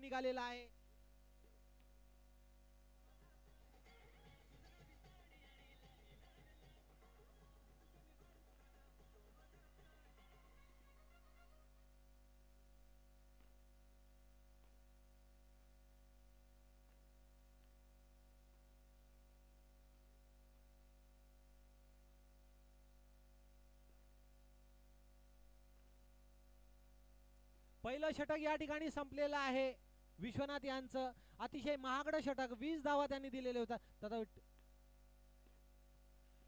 खेळून निघालेला आहे. पहिलं षटक या ठिकाणी संपलेलं आहे. विश्वनाथ यांचं अतिशय महागडं षटक, 20 धावा त्यांनी दिलेले होता.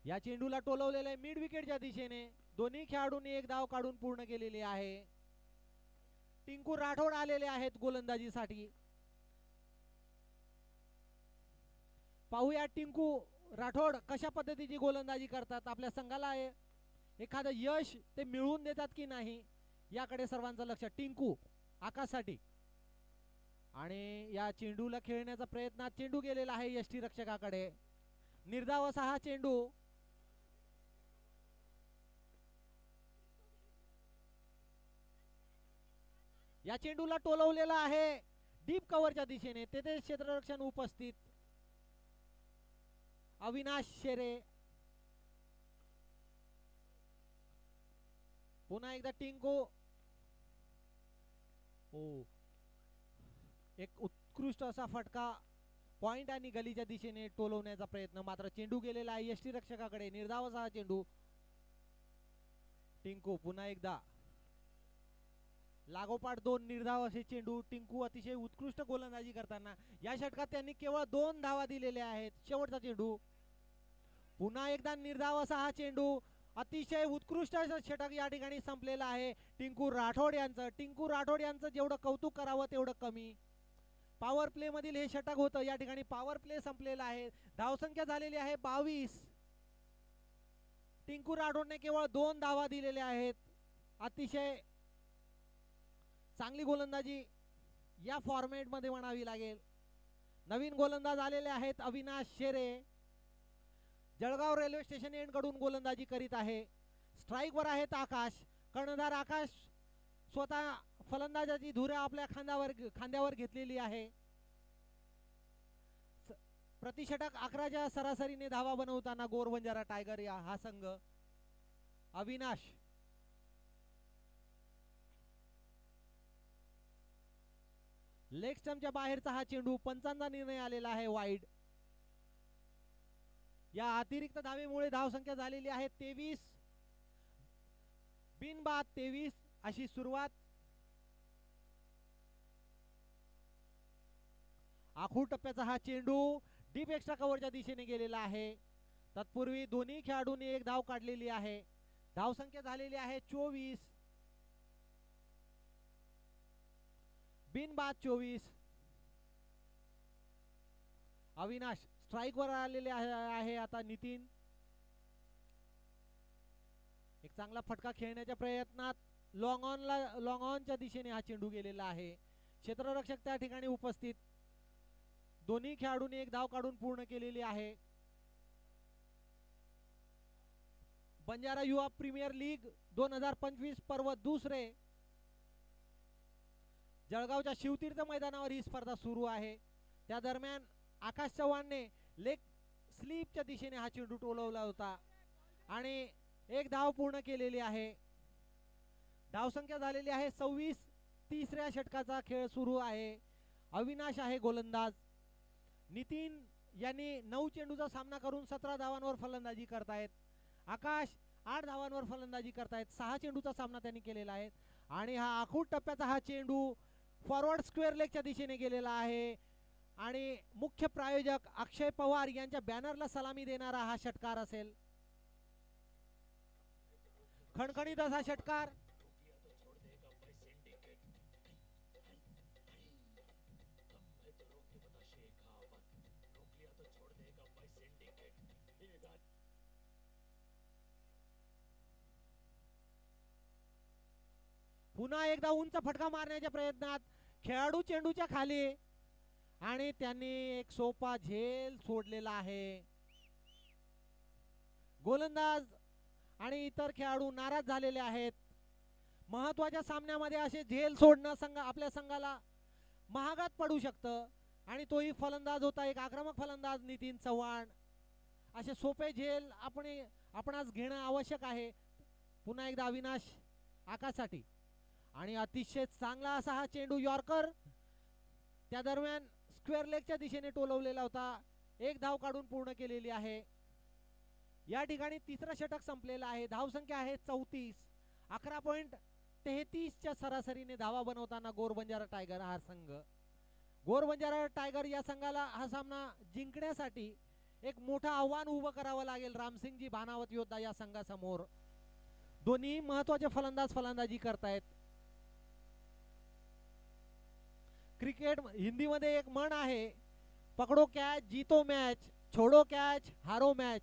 या चेंडूला टोलवलेलं आहे मिड विकेटच्या दिशेने. दोन्ही खेळाडूंनी एक धाव काढून पूर्ण केलेली आहे. टिंकू राठोड आलेले आहेत गोलंदाजीसाठी. पाहूया टिंकू राठोड कशा पद्धतीची गोलंदाजी करतात, आपल्या संघाला एखादं यश ते मिळवून देतात की नाही याकडे सर्वांचं लक्ष. टिंकू आकाशसाठी आणि या चेंडूला खेळण्याचा प्रयत्न, चेंडू गेलेला आहे यष्टी रक्षकाकडे. निर्धाव असा हा चेंडू. या चेंडूला टोलवलेला आहे डीप कव्हरच्या दिशेने. तेथे क्षेत्ररक्षण उपस्थित. अविनाश शेरे. पुन्हा एकदा टिंकू. एक उत्कृष्ट असा फटका पॉइंट आणि गलीच्या दिशेने टोलवण्याचा प्रयत्न, मात्र चेंडू गेलेला आहे यष्टी रक्षकाकडे. निर्धाव असा हा चेंडू. टिंकू पुन्हा एकदा लागोपाठ 2 निर्धाव असे चेंडू. टिंकू अतिशय उत्कृष्ट गोलंदाजी करताना या षटकात त्यांनी केवळ 2 धावा दिलेल्या आहेत. शेवटचा चेंडू. पुन्हा एकदा निर्धाव असा हा चेंडू. अतिशय उत्कृष्ट असं षटक या ठिकाणी संपलेलं आहे टिंकू राठोड यांचं. टिंकू राठोड यांचं जेवढं कौतुक करावं तेवढं कमी. पॉवर प्ले मधील हे षटक होतं. या ठिकाणी पॉवर प्ले संपलेला आहे. धावसंख्या झालेली आहे 22. टिंकू राठोडने केवळ 2 धावा दिलेल्या आहेत. अतिशय चांगली गोलंदाजी या फॉर्मॅट मध्ये म्हणावी लागेल. नवीन गोलंदाज आलेले आहेत अविनाश शेरे. जळगाव रेल्वे स्टेशन एंड कडून गोलंदाजी करीत आहे. स्ट्राइक वर आहेत आकाश. कर्णधार आकाश स्वतः फलंदाजाची धुरा आपल्या खांद्यावर घेतलेली आहे. प्रतिषटक 11च्या सरासरीने धावा बनवताना गोरबंजारा टायगर या हा संघ. अविनाश लेग स्टंपच्या बाहेरचा हा चेंडू. पंचांचा निर्णय आलेला आहे वाईड. या अतिरिक्त धावेमुळे धावसंख्या झालेली आहे 23. बिनबाद 23 अशी सुरुवात. आखूड टप्प्याचा हा चेंडू डीप एक्स्ट्रा कव्हरच्या दिशेने गेलेला आहे. तत्पूर्वी दोन्ही खेळाडूंनी एक धाव काढलेली आहे. धावसंख्या झालेली आहे 24. बिनबाद 24. अविनाश स्ट्राइक वर आलेले आहे आता. नितीन एक चांगला फटका खेळण्याच्या प्रयत्नात लॉंग ऑनच्या दिशेने हा चेंडू गेलेला आहे. क्षेत्ररक्षक त्या ठिकाणी उपस्थित. दोन्ही खेळाडूंनी एक धाव काढून पूर्ण केलेली आहे. बंजारा युवा प्रीमियर लीग 2025 पर्व दुसरे. जळगावच्या शिवतीर्थ मैदानावर ही स्पर्धा सुरू आहे. त्या दरम्यान आकाश चव्हाणने लेग स्लीपच्या दिशेने हा चेंडू टोलवला होता आणि एक धाव पूर्ण केलेली आहे. धावसंख्या झालेली आहे 26. तिसऱ्या षटकाचा खेळ सुरू आहे. अविनाश आहे गोलंदाज. नितीन यांनी 9 चेंडूचा सामना करून 17 धावांवर फलंदाजी करतायत. आकाश 8 धावांवर फलंदाजी करतायत. 6 चेंडूचा सामना त्यांनी केलेला आहे आणि हा आखूड टप्प्याचा हा चेंडू फॉरवर्ड स्क्वेअर लेगच्या दिशेने गेलेला आहे आणि मुख्य प्रायोजक अक्षय पवार यांच्या बॅनरला सलामी देणारा हा षटकार असेल. खणखणीत असा षटकार. पुन्हा एकदा उंच फटका मारण्याच्या प्रयत्नात खेळाडू चेंडूच्या खाली आणि त्यांनी एक सोपा झेल सोडलेला आहे. गोलंदाज आणि इतर खेळाडू नाराज झालेले आहेत. महत्वाच्या सामन्यामध्ये असे झेल सोडणं आपल्या संघाला महागात पडू शकतं आणि तोही फलंदाज होता, एक आक्रमक फलंदाज नितीन चव्हाण. असे सोपे झेल आपणास घेणं आवश्यक आहे. पुन्हा एकदा अविनाश आकाशसाठी आणि अतिशय चांगला असा हा चेंडू यॉर्कर त्या दरम्यान स्क्वेअर लेगच्या दिशेने टोलवलेला होता. एक धाव काढून पूर्ण केलेली आहे. या ठिकाणी तिसरं षटक संपलेलं आहे. धावसंख्या आहे 34. 11.33च्या सरासरीने धावा बनवताना गोरबंजारा टायगर हा संघ. गोरबंजारा टायगर या संघाला हा सामना जिंकण्यासाठी एक मोठं आव्हान उभं करावं लागेल. रामसिंगजी भानावत योद्धा या संघासमोर दोन्ही महत्वाचे फलंदाज फलंदाजी करतायत. क्रिकेट हिंदीमध्ये एक म्हण आहे, पकडो कॅच जीतो मॅच, छोडो कॅच हारो मॅच.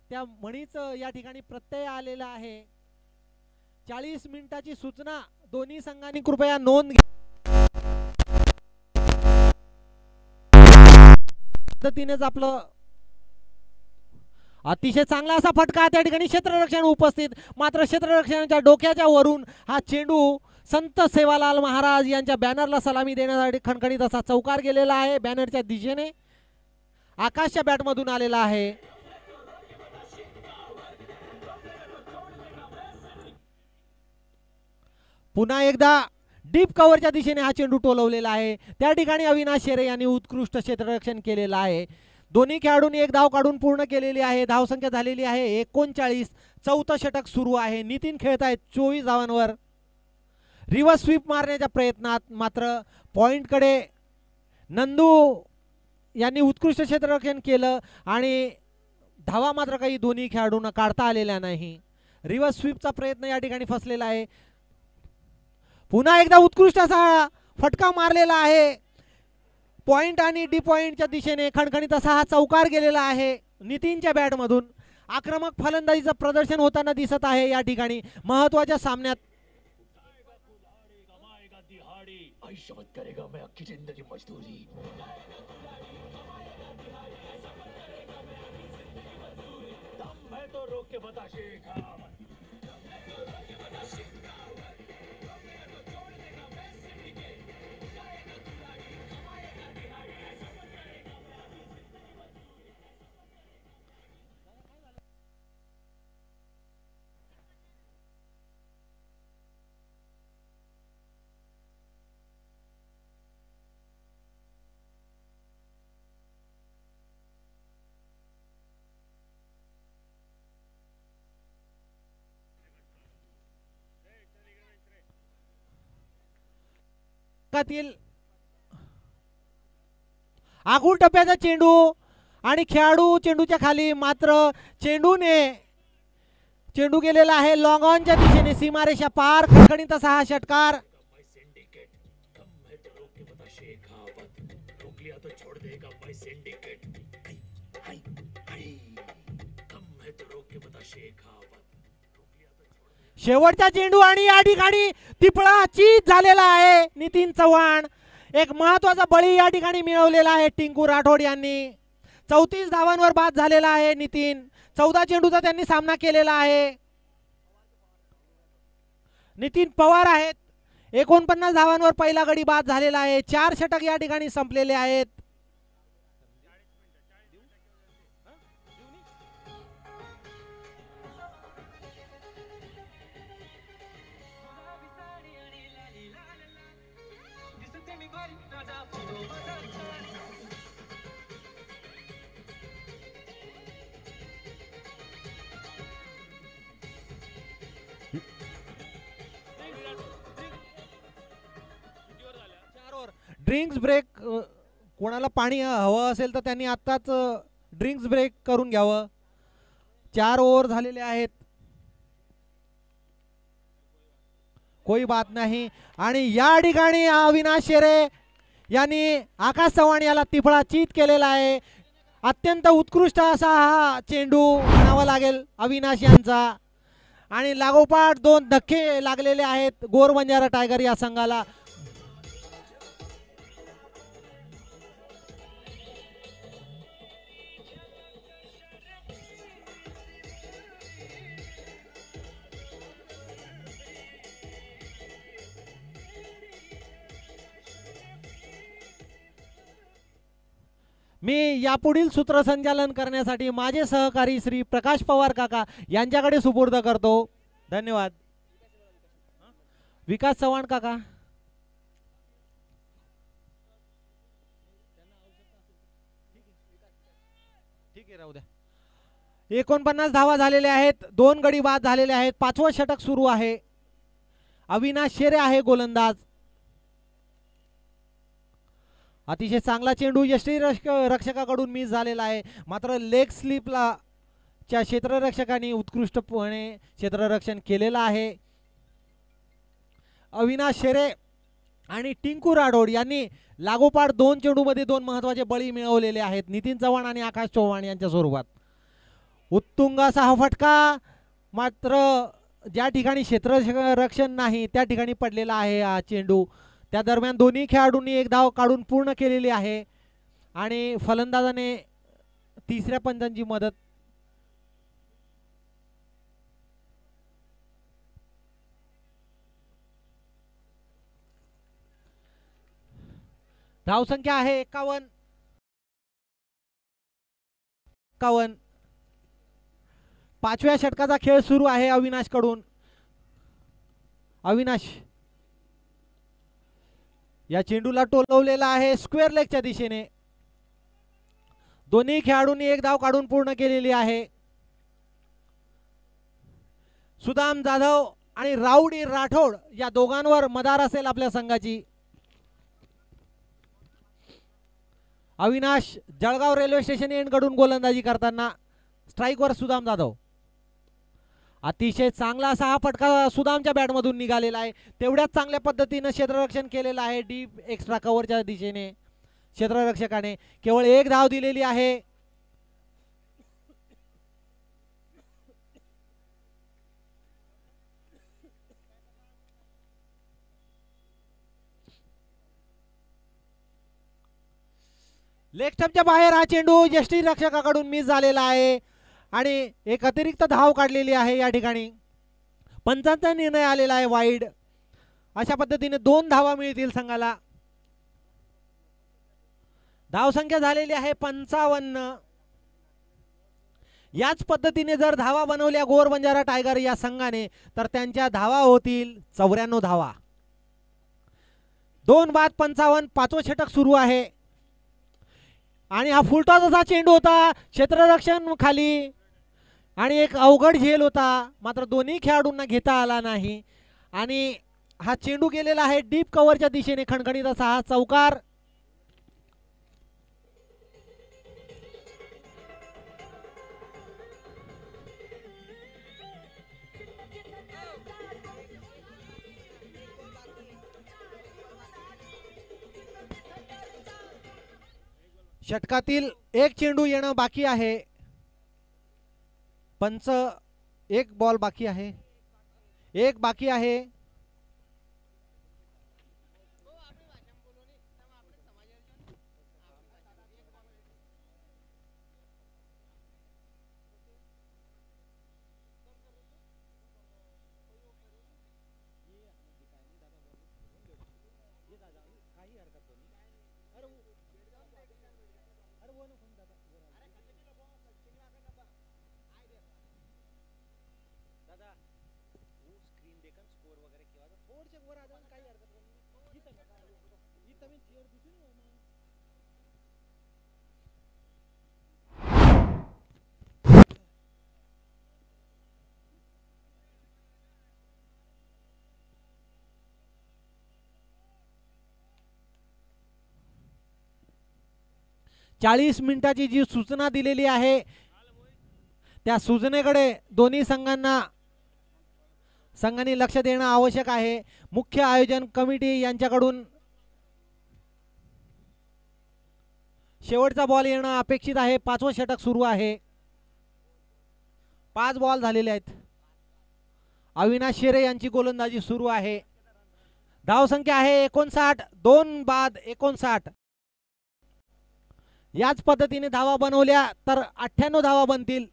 त्या म्हणीचं या ठिकाणी प्रत्यय आलेला आहे. 40 मिनिटाची सूचना दोन्ही संघांनी कृपया नोंद पद्धतीनेच आपलं अतिशय चांगला असा फटका त्या ठिकाणी क्षेत्ररक्षण उपस्थित, मात्र क्षेत्ररक्षणाच्या डोक्याच्या वरून हा चेंडू संत सेवालाल महाराज यांच्या बॅनरला सलामी देण्यासाठी खणखणीत असा चौकार गेलेला आहे. बॅनरच्या दिशेने आकाशच्या बॅटमधून आलेला आहे. पुन्हा एकदा डीप कव्हरच्या दिशेने हा चेंडू टोलवलेला आहे. त्या ठिकाणी अविनाश शेरे यांनी उत्कृष्ट क्षेत्ररक्षण केलेलं आहे. दोन्ही खेळाडूंनी एक धाव काढून पूर्ण केलेली आहे. धावसंख्या झालेली आहे 39. चौथं षटक सुरू आहे. नितीन खेळत आहेत 24 धावांवर. रिव्हर्स स्वीप मारण्याच्या प्रयत्नात मात्र पॉइंटकडे नंदू यांनी उत्कृष्ट क्षेत्ररक्षण केलं आणि धावा मात्र काही दोन्ही खेळाडूंना काढता आलेल्या नाही. रिव्हर्स स्वीपचा प्रयत्न या ठिकाणी फसलेला आहे. पुन्हा एकदा उत्कृष्ट असा फटका मारलेला आहे. पॉइंट आणि डी पॉइंटच्या दिशेने खणखणीत असा हा चौकार गेलेला आहे नितीनच्या बॅटमधून. आक्रमक फलंदाजीचं प्रदर्शन होताना दिसत आहे या ठिकाणी महत्वाच्या सामन्यात. करेगा मैं अक्की जिंदगी मजदूरी. दम है तो रोक के बता शेखा. आगूळ टप्प्याचा चेंडू आणि खेळाडू चेंडूच्या खाली, मात्र चेंडू गेलेला आहे लॉंग ऑनच्या दिशेने सीमारेषा पार. खणखणीत असा हा षटकार. शेवटचा चेंडू आणि या ठिकाणी टिपळा चीत झालेला आहे. नितीन चव्हाण एक महत्वाचा बळी या ठिकाणी मिळवलेला आहे. टिंकू राठोड यांनी 34 धावांवर बाद झालेला आहे नितीन. 14 चेंडूचा त्यांनी सामना केलेला आहे. नितीन पवार आहेत. 49 धावांवर पहिला गडी बाद झालेला आहे. 4 षटक या ठिकाणी संपलेले आहेत. ड्रिंक्स ब्रेक, कोणाला पाणी हवं असेल तर त्यांनी आत्ताच ड्रिंक्स ब्रेक करून घ्यावं. 4 ओव्हर झालेले आहेत. कोई बात नाही. आणि या ठिकाणी अविनाश शेरे यांनी आकाश चव्हाण याला तिफळा चीत केलेला आहे. अत्यंत उत्कृष्ट असा हा चेंडू म्हणावा लागेल अविनाश यांचा. आणि लागोपाठ 2 धक्के लागलेले आहेत गोरबंजारा टायगर या संघाला. मी यापुढील सूत्रसंचालन करण्यासाठी माझे सहकारी श्री प्रकाश पवार काका यांच्याकडे सुपूर्द करतो. धन्यवाद. विकास चव्हाण काका. ठीक आहे, राहू द्या. 49 धावा झालेल्या आहेत, 2 गडी बाद झालेले आहेत. 5वं षटक सुरू आहे. अविनाश शेरे आहे गोलंदाज. अतिशय चांगला चेंडू यष्टी रक्षकाकडून मिस झालेला आहे, मात्र लेग स्लिपला च्या क्षेत्ररक्षकांनी उत्कृष्टपणे क्षेत्ररक्षण केलेलं आहे. अविनाश शेरे आणि टिंकू राठोड यांनी लागोपाठ 2 चेंडूमध्ये 2 महत्वाचे बळी मिळवलेले आहेत, नितीन चव्हाण आणि आकाश चव्हाण यांच्या स्वरूपात. उत्तुंग असा हा फटका, मात्र ज्या ठिकाणी क्षेत्ररक्षण नाही त्या ठिकाणी पडलेला आहे हा चेंडू. त्या दरम्यान दोन्ही खेळाडूंनी 1 धाव काढून पूर्ण केलेली आहे आणि फलंदाजाने तिसऱ्या पंचांची मदत. धाव संख्या आहे 51. 5व्या षटकाचा खेळ सुरू आहे अविनाश कडून. अविनाश या चेंडूला टोलवलेला आहे स्क्वेअर लेगच्या दिशेने. दोन्ही खेळाडूंनी 1 धाव काढून पूर्ण केलेली आहे. सुदाम जाधव आणि राऊडी राठोड या दोघांवर मदार असेल आपल्या संघाची. Avinash Jalgaon railway station end कडून गोलंदाजी करताना स्ट्राईकवर सुदाम जाधव. अतिशय चांगला असा हा फटका सुदामच्या बॅटमधून निघालेला आहे. तेवढ्याच चांगल्या पद्धतीने क्षेत्ररक्षण केलेलं आहे डीप एक्स्ट्रा कव्हरच्या दिशेने. क्षेत्ररक्षकाने केवळ 1 धाव दिलेली आहे. लेग स्टंपच्या बाहेर हा चेंडू यष्टी रक्षकाकडून मिस झालेला आहे आणि एक अतिरिक्त धाव काढलेली आहे. या ठिकाणी पंचांचा निर्णय आलेला आहे वाईड. अशा पद्धतीने 2 धावा मिळतील संघाला. धाव संख्या झालेली आहे 55. याच पद्धतीने जर धावा बनवल्या गोर बंजारा टायगर या संघाने तर त्यांच्या धावा होतील 94 धावा. 2 बाद 55. 5वं षटक सुरू आहे आणि हा फुलटॉस असा चेंडू होता, क्षेत्ररक्षण खाली आणि एक अवघड झेल होता, मात्र दोन्ही खेळाडूंना घेता आला नाही आणि हा चेंडू गेलेला आहे डीप कव्हरच्या दिशेने. खणखणीत असा हा चौकार. षटकातील 1 चेंडू येणं बाकी आहे. पंच 1 बॉल बाकी आहे. 1 बाकी आहे. चाळीस मिनिटाची जी सूचना दिलेली आहे त्या सूचनेकडे दोन्ही संघांनी लक्ष देणं आवश्यक आहे. मुख्य आयोजन कमिटी यांच्याकडून शेवटचा बॉल येणं अपेक्षित आहे. 5वं षटक सुरू आहे. 5 बॉल झालेले आहेत. अविनाश शेरे यांची गोलंदाजी सुरू आहे. धाव संख्या आहे 59. 2 बाद 59. याच पद्धतीने धावा बनवल्या तर 98 धावा बनतील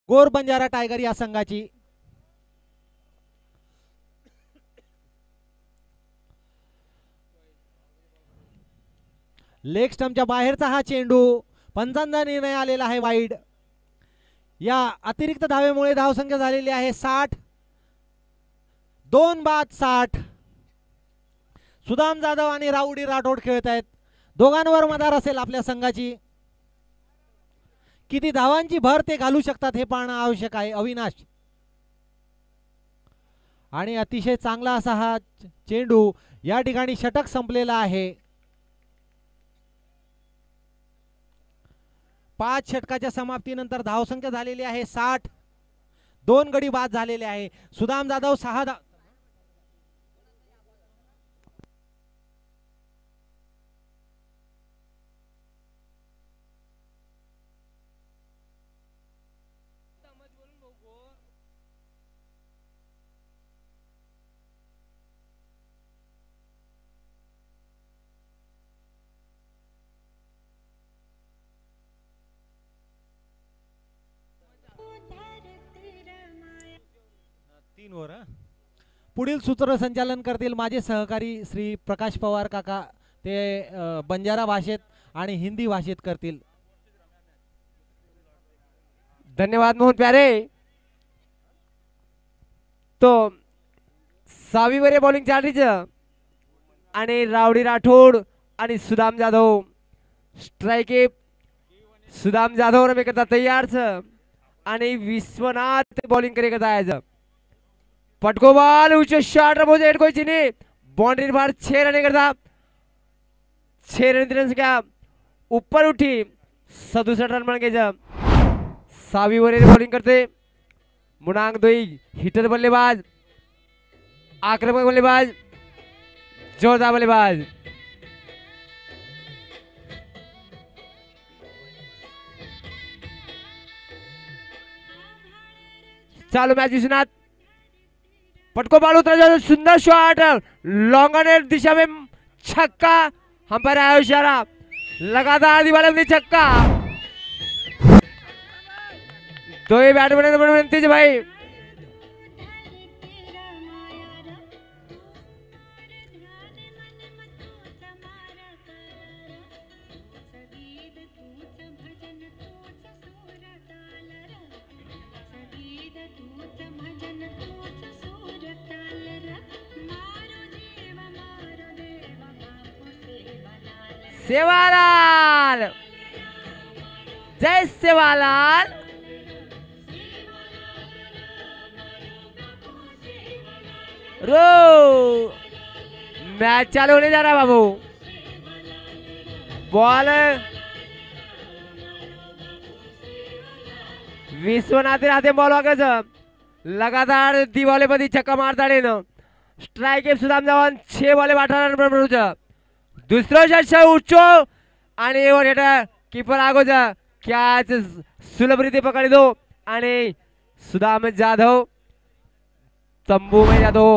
गोर बंजारा टायगर या संघाची. लेग स्टंपच्या बाहेरचा हा चेंडू पंचांचा निर्णय आलेला आहे वाईड. या अतिरिक्त धावेमुळे धावसंख्या झालेली आहे 60. 2 बाद 60. सुदाम जाधव आणि राऊडी राठोड खेळत आहेत. दोघांवर मदार असेल आपल्या संघाची. किती धावांची भर ते घालू शकतात हे पाहणं आवश्यक आहे. अविनाश आणि अतिशय चांगला असा हा चेंडू. या ठिकाणी षटक संपलेला आहे. 5 षटकाच्या समाप्तीनंतर धावसंख्या झालेली आहे 60. 2 गडी बाद झालेले आहे. सुदाम जाधव 6 धाव. पुढील सूत्रसंचालन करतील माझे सहकारी श्री प्रकाश पवार काका. ते बंजारा भाषेत आणि हिंदी भाषेत करतील. धन्यवाद मोहन प्यारे. तो 6वी वर बॉलिंग चाल रही है आणि रावडी राठोड आणि सुदाम जाधव स्ट्राइक. सुदाम जाधव रमे करता तैयार छ आणि विश्वनाथ बॉलिंग करे करता है. पटको बॉल ऊंचे शॉट रबो एट कोई चीनी बाउंड्री बाहर 6 रन करता. 6 रन क्या ऊपर उठी 67 रन बन गए. 6वी वर बॉलिंग करते मुनांग दोई हिटर बल्लेबाज, आक्रमक बल्लेबाज, जोरदार बल्लेबाज. चालू मैच विश्वनाथ. पटको बॉल उतरा जाए. सुंदर शॉट लॉन्ग ऑन दिशा में छक्का. हम पर आया इशारा. लगातार दीवार में छक्का. तो ये बैट्समैन बनते भाई. सेवालाल, जय सेवालाल. रो मैच चालू होने जा रहा है बाबू. बॉल विश्वनाथ हाथे बॉल वागायचं. लगातार दिवाले मध्ये छक्का मारता येणं. Strike Sudam Jadhav 6 ball 18 run बनवूचं. दुसरं षटक उच्चो आणि वर हेटा कीपर आगोचा कॅच सुलभरीते पकड़ी दो आणि सुदाम जाधव तंबू में जातो.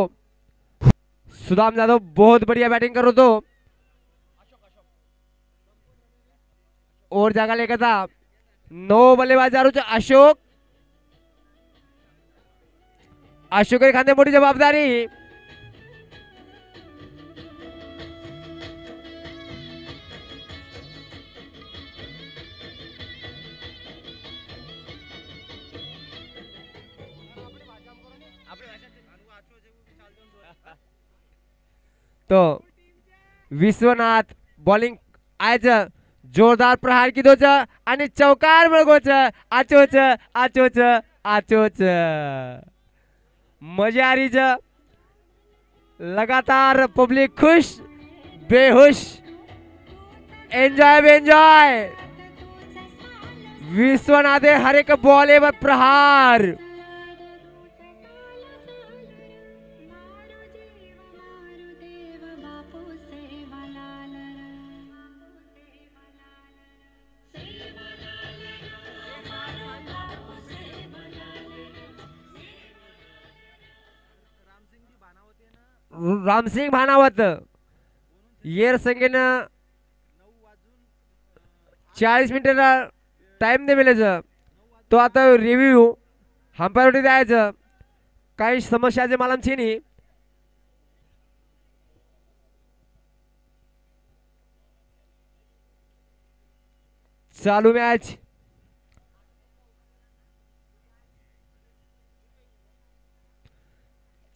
सुदाम जाधव बहुत बढ़िया बैटिंग करो तो और जागा लेकर था. 9 बल्लेबाज जा रहे. अशोक, अशोक के खाते मोटी जवाबदारी. तो विश्वनाथ बॉलिंग आज जोरदार प्रहार की दोच आणि चौकार बळगोच. आचोच आचोच आचोच मजा आ रही च. लगातार पब्लिक खुश बेहोश. Enjoy enjoy. विश्वनाथ हर एक बॉले पर प्रहार. रामसिंग भानावत येर संगेन 40 मिनिट टाइम दे मिलेच. तो आता रिव्ह्यू हंपायरवरती द्यायचं. काही समस्याचे मालम छिनी. चालू मॅच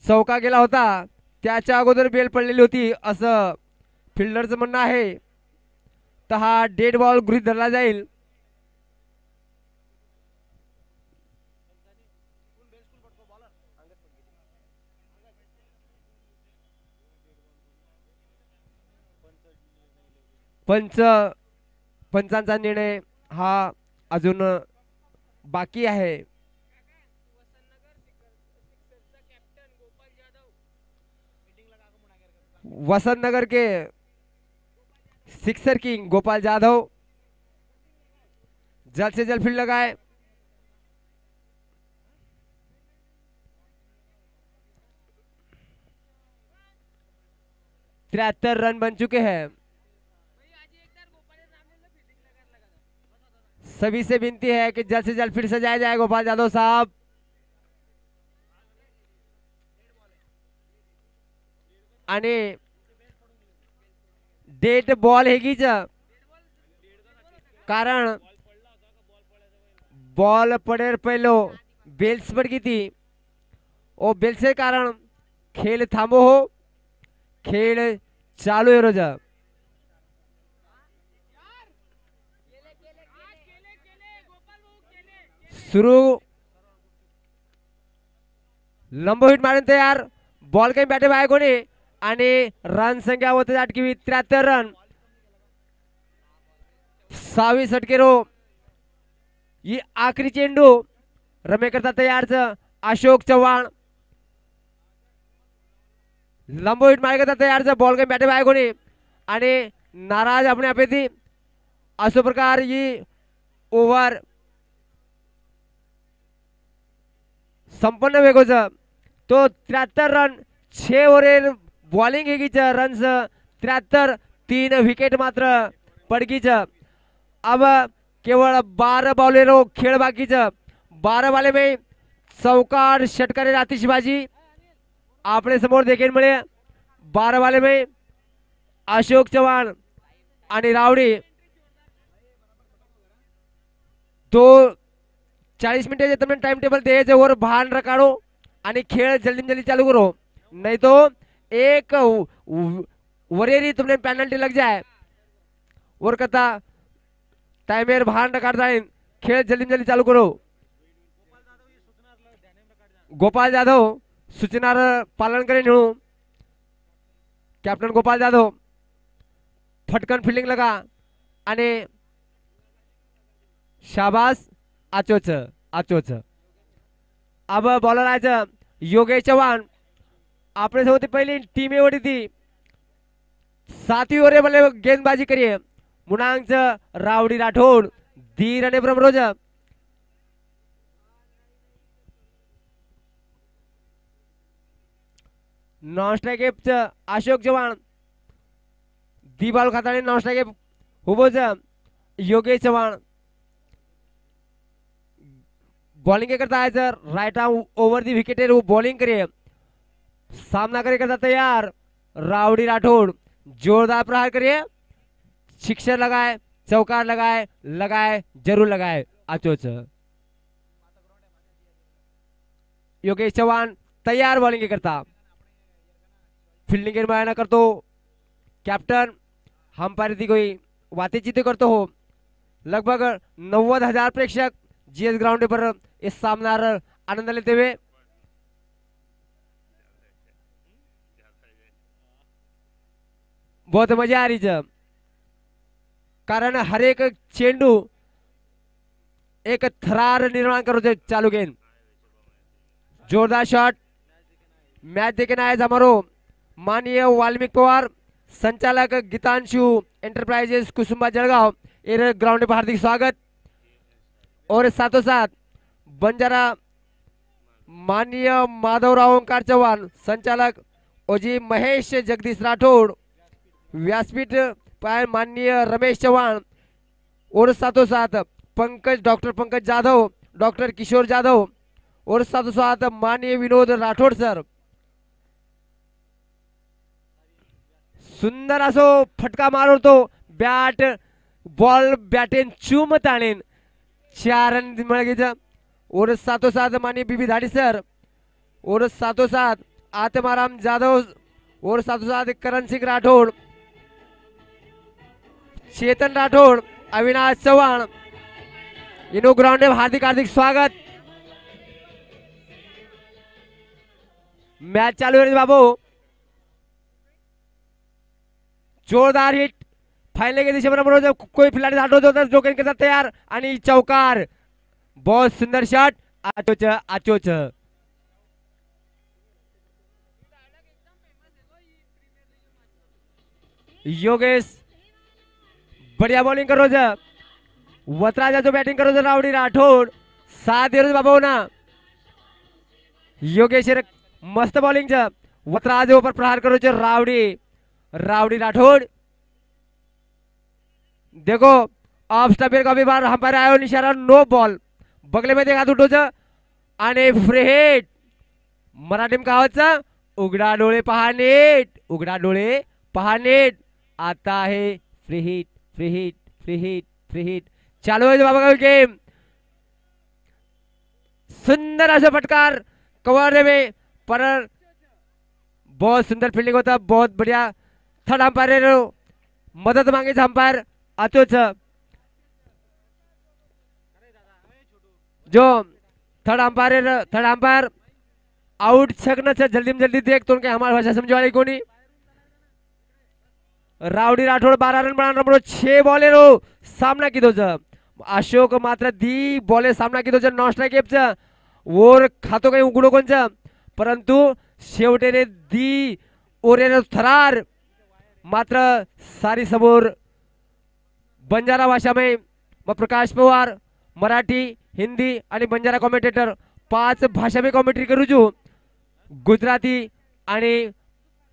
चौका गेला होता, त्याच्या अगोदर बेल पडलेली होती असं फिल्डरचं म्हणणं आहे, तर हा डेड बॉल गृहीत धरला जाईल. पंचांचा निर्णय हा अजून बाकी आहे. वसंत नगर के सिक्सर किंग गोपाल जाधव जल्द से जल्द फील्ड लगाए. तिहत्तर रन बन चुके हैं. सभी से विनती है कि जल्द से जल्द फिर सजाया जाए गोपाल यादव साहब. आणि डेट बॉल हेगीच कारण बॉल पड़े पहलो बेल्स पड़ गई थी और बेल्स के कारण खेल थांबो हो, खेल चालू है रोज. सुरू लंबो हिट मारून तयार. बॉल काही बॅटे बाय कोणी आणि रन संख्या होते 73 रन. 26 षटकेरो ही आखरी चेंडू रमे करता तयार अशोक चव्हाण. लंबो हिट मारे करता तयार बॉल काही बॅटे बाय कोणी आणि नाराज अपने आपे थी. असो प्रकार ही ओव्हर संपन्न वेगोच तो 73 रन 6 ओव्हर बॉलिंग हेगीच रन्स 73 3 विकेट मात्र पडकीच. अब केवळ 12 बॉलेरो खेळ बाकीच. 12 वाले में चौकार षटकारे आतिषबाजी आपणे समोर देखील मिळे. 12 वाले में अशोक चव्हाण आणि रावडी तो 40 मिनिटाचे तुम्हें टाइम टेबल द्यायचे वर भान रखाडो आणि खेळ जल्दी जल्दी चालू करो, नहीं तो एक वरेरी तुमने पेनल्टी लग जाए. और कथा टाइमेर भान रखाड जाए, खेळ जल्दी जल्दी चालू करो. गोपाल जाधव सूचनार पालन करें हूँ. कैप्टन गोपाल जाधव फटकन फील्डिंग लगा आणि शाबास आचोच आचोच. अब बॉलर आज योगेश चव्हाण अपने से पहली टीम एवढी थी 7वीं ओव्हर भले गेंदबाजी करिए. मुनांग रावडी राठोड धीर आणि ब्रह्मरोज. Non strike Ashok Chavan the ball खाता नॉन स्ट्राइक हुबोज योगेश चव्हाण बॉलिंग करता है sir. Right arm over the wicket वो बॉलिंग करिए. सामना करे करता तैयार रावडी राठौड़. जोरदार प्रहार करिए. शिक्षर लगाए, चौकार लगाए, लगाए जरूर लगाए. आचोच योगेश चव्हाण तैयार बॉलिंग करता. फील्डिंग निर्माण करतो. कैप्टन अंपायर थी कोई बातचीत करतो हो. लगभग 90,000 प्रेक्षक जीएस ग्राउंड पर इस सामना आनंद लेते हुए बहुत मजा आ रही है. कारण हर एक चेंडू एक थरार निर्माण करो चालू गेंद. जोरदार शॉट. मैच देखने आए हमारो माननीय वाल्मीकि पवार, संचालक Geetanshu enterprises Kusumba Jalgaon air ground पर हार्दिक स्वागत. और साथों साथ बंजारा माननीय माधवराव ओंकार चव्हाण, संचालक ओजी महेश जगदीश राठौड़, व्यासपीठ पर माननीय रमेश चव्हाण और साथों साथ पंकज डॉक्टर पंकज जाधव, डॉक्टर किशोर जाधव और साथों साथ माननीय विनोद राठौड़ सर. सुंदर असो फटका मारो तो बॅट बॉल बॅटेन चुमत आणेन 4 रन मिळायचं और सातो सात मानी बीबी धाडी सर और सातो सात आत्माराम जाधव और सातो सात करण सिंह राठौड़ चेतन राठौड़ अविनाश चौहान इनो ग्राउंड में हार्दिक हार्दिक स्वागत। मैच चालू है बाबू जोरदार हिट फाइनल के दिशेने कोई खिलाड़ी हटवतो तर जोकेन के साथ तैयार आणि चौकार बहुत सुंदर शॉट आचोच आचोच योगेश बढ़िया बॉलिंग करो जा वतराजा जो बैटिंग करो जा रावडी राठौड़ साथ दे बाबू ना योगेश मस्त बॉलिंग च वतराज ऊपर प्रहार करो जा रावडी रावडी राठौड़ देखो ऑफ स्टंपर का भी बार अंपायर आयो निशारा नो बॉल बगले में देखा तुटो च आणि फ्री हिट मराठी में कहावत उघडा डोळे पहा नीट उघडा डोळे पहा नीट आता है free hit free hit free hit free hit चालू है बाबा का गेम सुंदर ऐसा फटकार कवर में पर बहुत सुंदर फील्डिंग होता बहुत बढ़िया थर्ड अंपायर मदद मांगे अंपायर आतोच जो थर्ड अंपायर आउट छकना जल्दी में जल्दी देख तो हमारी भाषा समझ वाले कोनी रावडी राठौड़ 12 रन बनाना पड़ो 6 बॉले रो सामना की दो अशोक मात्र दी बॉले सामना की दो नॉन स्ट्राइक गेप और खातो काही उघडो कोण परंतु शेवटेने दी ओरेने थरार मात्र सारी समोर बंजारा भाषा में प्रकाश पवार मराठी हिंदी आणि बंजारा कॉमेंटेटर 5 भाषा में कॉमेंट्री करू जो गुजराती आणि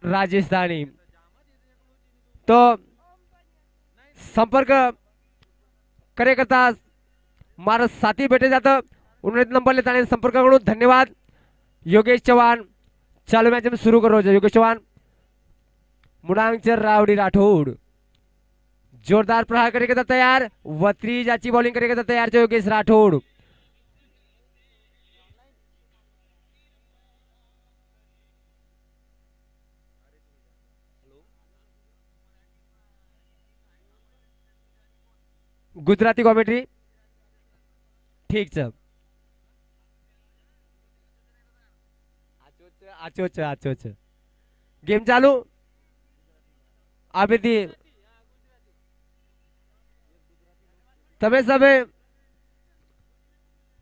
राजस्थानी तो संपर्क करे करता मारा साथी भेटे जातं उन्हें नंबर लेता आणि संपर्क करून धन्यवाद योगेश चव्हाण चालू मॅच में सुरू करो योगेश चव्हाण मुडांगचर रावडी राठौड़ जोरदार प्रहार करेगा तैयार वत्री जाची बॉलिंग करेगा तैयार योगेश राठौड़ गुजराती कॉमेंट्री ठीक छ आचोच आचोच गेम चालू अभी તમે સભે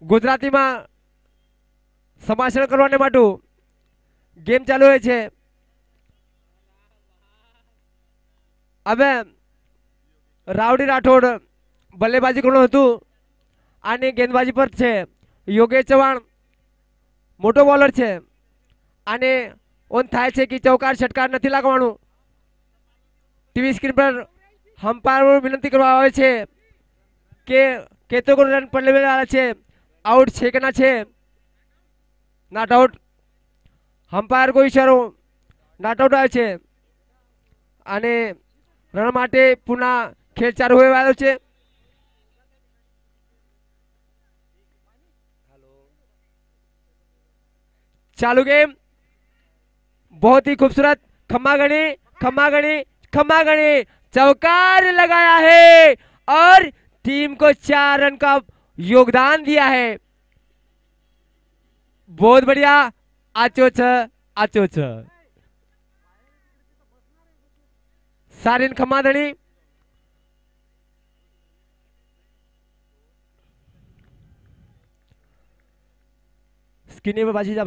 ગુજરાતીમાં સંભાષણ કરવાને માટે ગેમ ચાલુ હોય છે હવે રાવડી રાઠોડ બલ્લેબાજી કરવાનું હતું અને ગેંદબાજી પર છે યોગેશ ચૌહાણ મોટો બોલર છે અને ઓન થાય છે કે ચૌકાર ષટકાર નથી લાગવાનું ટીવી સ્ક્રીન પર હમ્પાયર વિનંતી કરવામાં આવે છે કે કેતો को रन पड़ने वाला છે आउट છે કે ના છે नॉट आउट हम्पायर को इशारो नॉट आउट આવે છે અને રન માટે પુનઃ ખેલ ચાલુ હોવા વાળો છે चालू गेम बहुत ही खूबसूरत खम्मा गणी चौकार लगाया है और टीम को 4 रन का योगदान दिया है बहुत बढ़िया आचोच आचोच सारिन खम्माधणी स्किनी में बाजी जा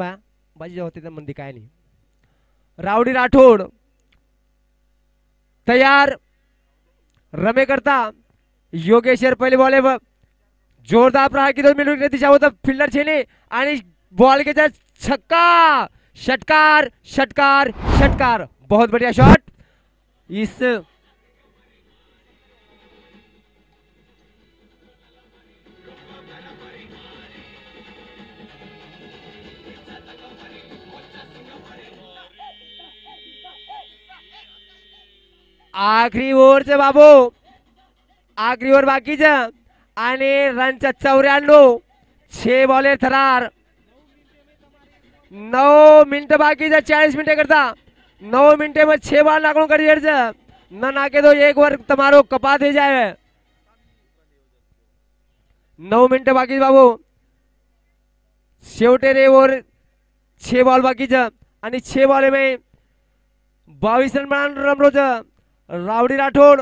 होते तो मंदी काय नहीं रावडी राठौड़ तैयार रमे करता योगेश्वर पहले बॉल जोरदार प्रहार की 2 मिनट दिशा होता फील्डर छेने आणि बॉल के साथ छक्का षटकार षटकार षटकार बहुत बढ़िया शॉट इस आखिरी ओवर से बाबू आखरी ओव्हर बाकीचं आणि रनच्या 94 6 बॉले थरार 9 मिनिटं बाकीचं 40 मिनिटं करता 9 मिनटे में 6 बॉल नाखून कर न नाके दो एक ओवर तुम्हारो कपा दे जाए 9 मिनिटं बाकी बाबू शेवटे रे ओव्हर 6 बॉल बाकीचं आणि 6 बॉल में 22 रन बनाना रमरोज रावड़ी राठौड़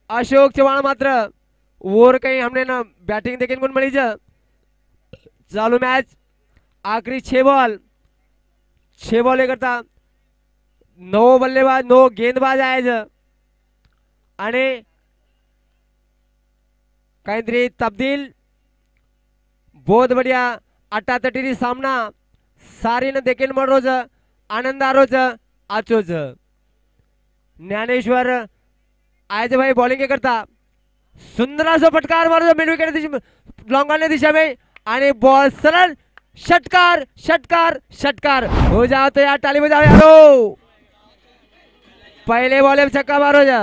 अशोक चौहान मात्र ओवर कहीं हमने ना बैटिंग देखने को मिली चालू मैच आखिरी 6 बॉल करता 9 बल्लेबाज 9 गेंदबाज आहे आणि काहीतरी तब्दील बहुत बढ़िया अट्टातटीरी सामना सारी न देखील रोज आनंद आरोज आचोज ज्ञानेश्वर आयज भाई बॉलिंग करता सुंदर असो फटकार मारो मिड विकेट लॉन्ग दिशा में आणि बॉल सरळ षटकार षटकार षटकार हो जाओ तो यार ताली बजाओ यारो पहले बॉल में छक्का मारो जा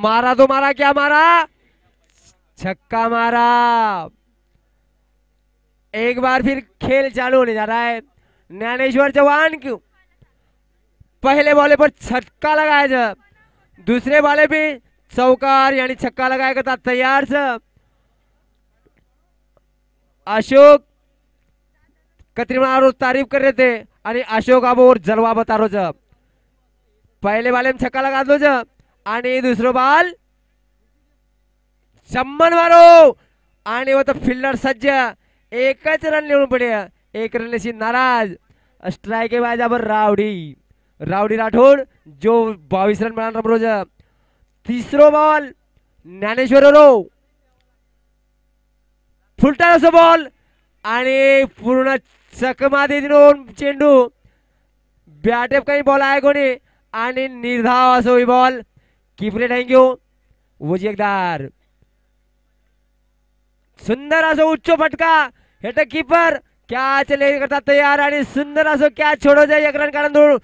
मारा तो मारा क्या मारा छक्का मारा एक बार फिर खेल चालू होने जा रहा है ज्ञानेश्वर चौहान क्यों पहले बॉले पर छक्का लगाया दूसरे बॉले भी चौकार यानी छक्का लगाया था तैयार से अशोक कतरीमा रोज तारीफ कर रहे थे आणि अशोक अब और जलवा बता रोज पहले बॉले में छक्का लगा दो आणि दुसरो बॉल चम्मन मारो आणि वो तो फिल्डर सज्ज एकच रन लिहून पडे एक रन से नाराज स्ट्राइक के बाद अब रावड़ी राठौड़ जो 22 रन बनाना रोज तीसरो बॉल ज्ञानेश्वर रो फुलटा बॉल आणि पूर्ण चकमा दे चेंडू बॅटेप काही बॉल आहे कोणी आणि निर्धाव असो ही बॉल कीपरे थँक्यू वजीकदार सुंदर असो उच्च फटका हेट कीपर क्या चले करता तयार आणि सुंदर असो क्या छोडो जाए एक रन काढून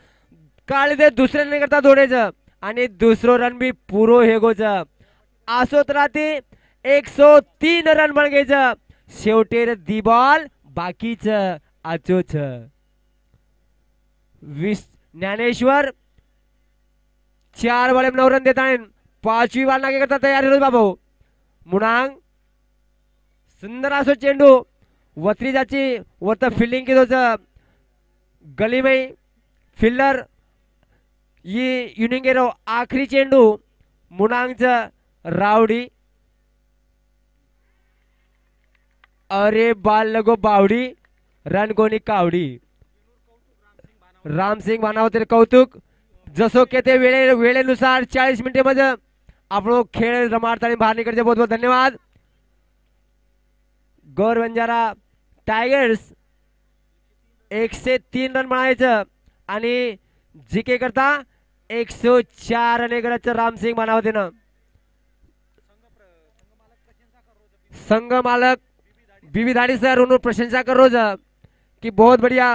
काढले ते दुसरे रन करता दोडेचं आणि दुसरो रन भी पुरो हेगोच असोत राहते 103 रन बन घ्यायचं शेवटेर दी बॉल बाकीच आचोच ज्ञानेश्वर 4 बॉल 9 रन देता 5वी बॉल नागे करता तयार आहे बाबू मुणांग सुंदर असो चेंडू वत्री जाची वरत फिल्डिंग केलं गली में फिल्डर ये युनिंग आखरी चेंडू मुणांग रावड़ी अरे बाल लगो बावड़ी रन कोणी कावडी राम सिंग बाणावते कौतुक जसो के ते वेळेनुसार 40 मिनिटे मध्ये आपण खेळ रमाडताना बाहेर निघायचे बहुत बहुत धन्यवाद गौर बंजारा टायगर्स 103 रन बनायचं आणि जीके करता 104 रन करायचं राम सिंग बाणावते ना संघ मालक बीबी धाड़ी सर उन्होंने प्रशंसा कर रोज कि बहुत बढ़िया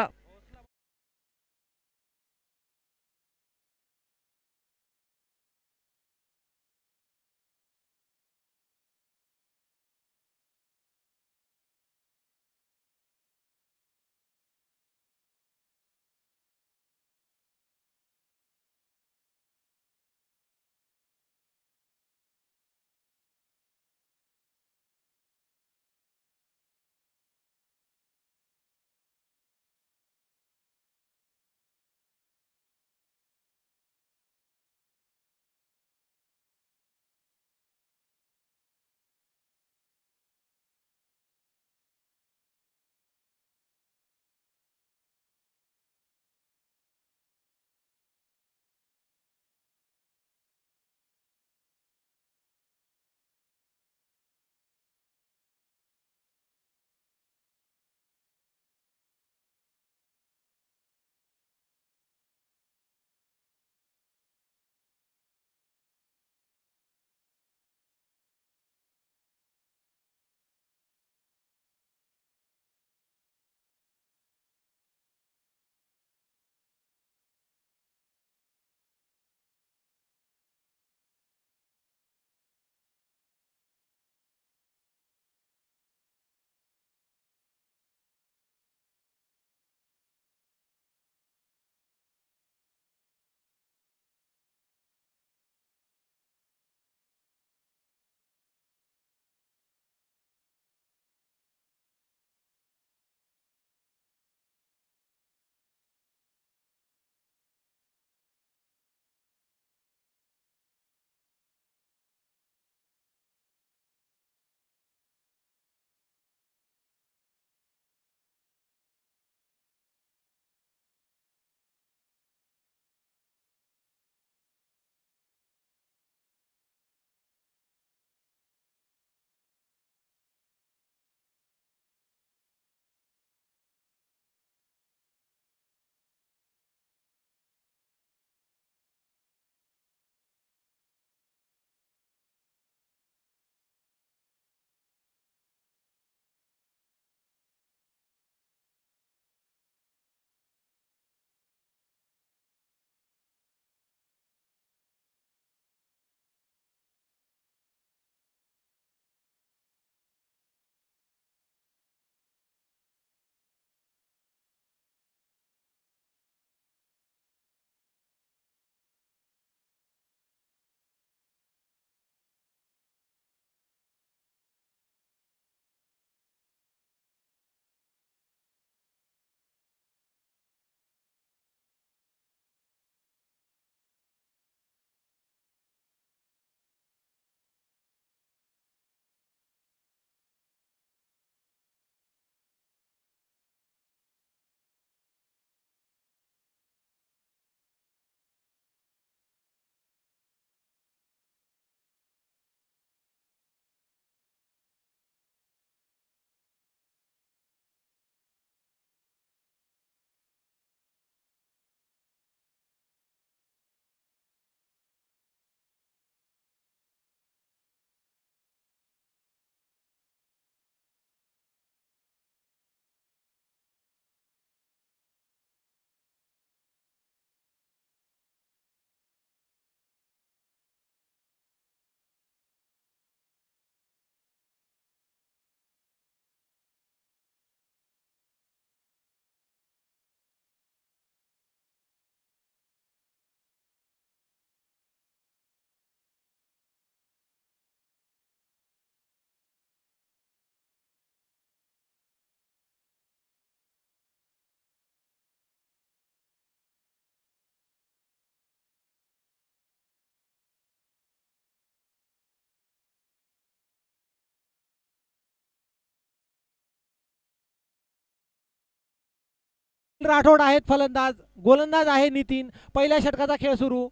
राठोड आहेत फलंदाज, गोलंदाज आहे नितीन. पहिल्या षटकाचा खेळ सुरू.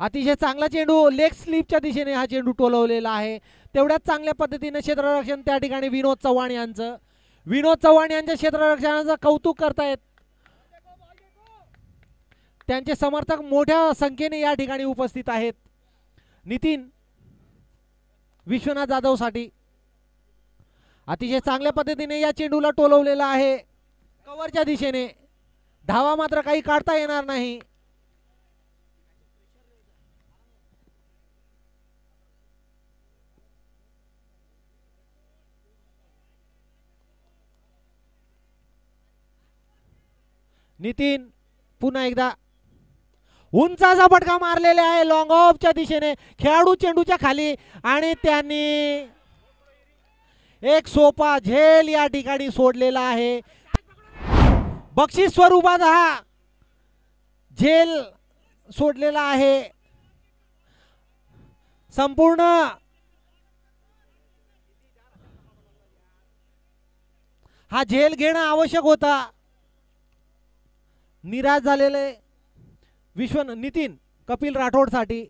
अतिशय चांगला चेंडू लेग स्लिपच्या दिशेने हा चेंडू टोलवलेला आहे. तेवढ्याच चांगल्या पद्धतीने क्षेत्ररक्षण त्या ठिकाणी विनोद चव्हाण यांचं. विनोद चव्हाण यांच्या क्षेत्ररक्षणाचं कौतुक करतायत. त्यांचे समर्थक मोठ्या संख्येने या ठिकाणी उपस्थित आहेत. नितीन विश्वनाथ जाधव साठी अतिशय चांगल्या पद्धतीने या चेंडूला टोलवलेला आहे कव्हरच्या दिशेने. धावा मात्र काही काढता येणार नाही. नितीन पुन्हा एकदा उंचाचा फटका मारलेला आहे लॉंग ऑफच्या दिशेने. खेळाडू चेंडूच्या खाली आणि त्यांनी एक सोपा झेल या ठिकाणी सोडलेला आहे. बक्षीस स्वरूपात हा झेल सोडलेला आहे. संपूर्ण हा झेल घेणं आवश्यक होता. निराश झालेले नितीन कपिल राठोड साठी.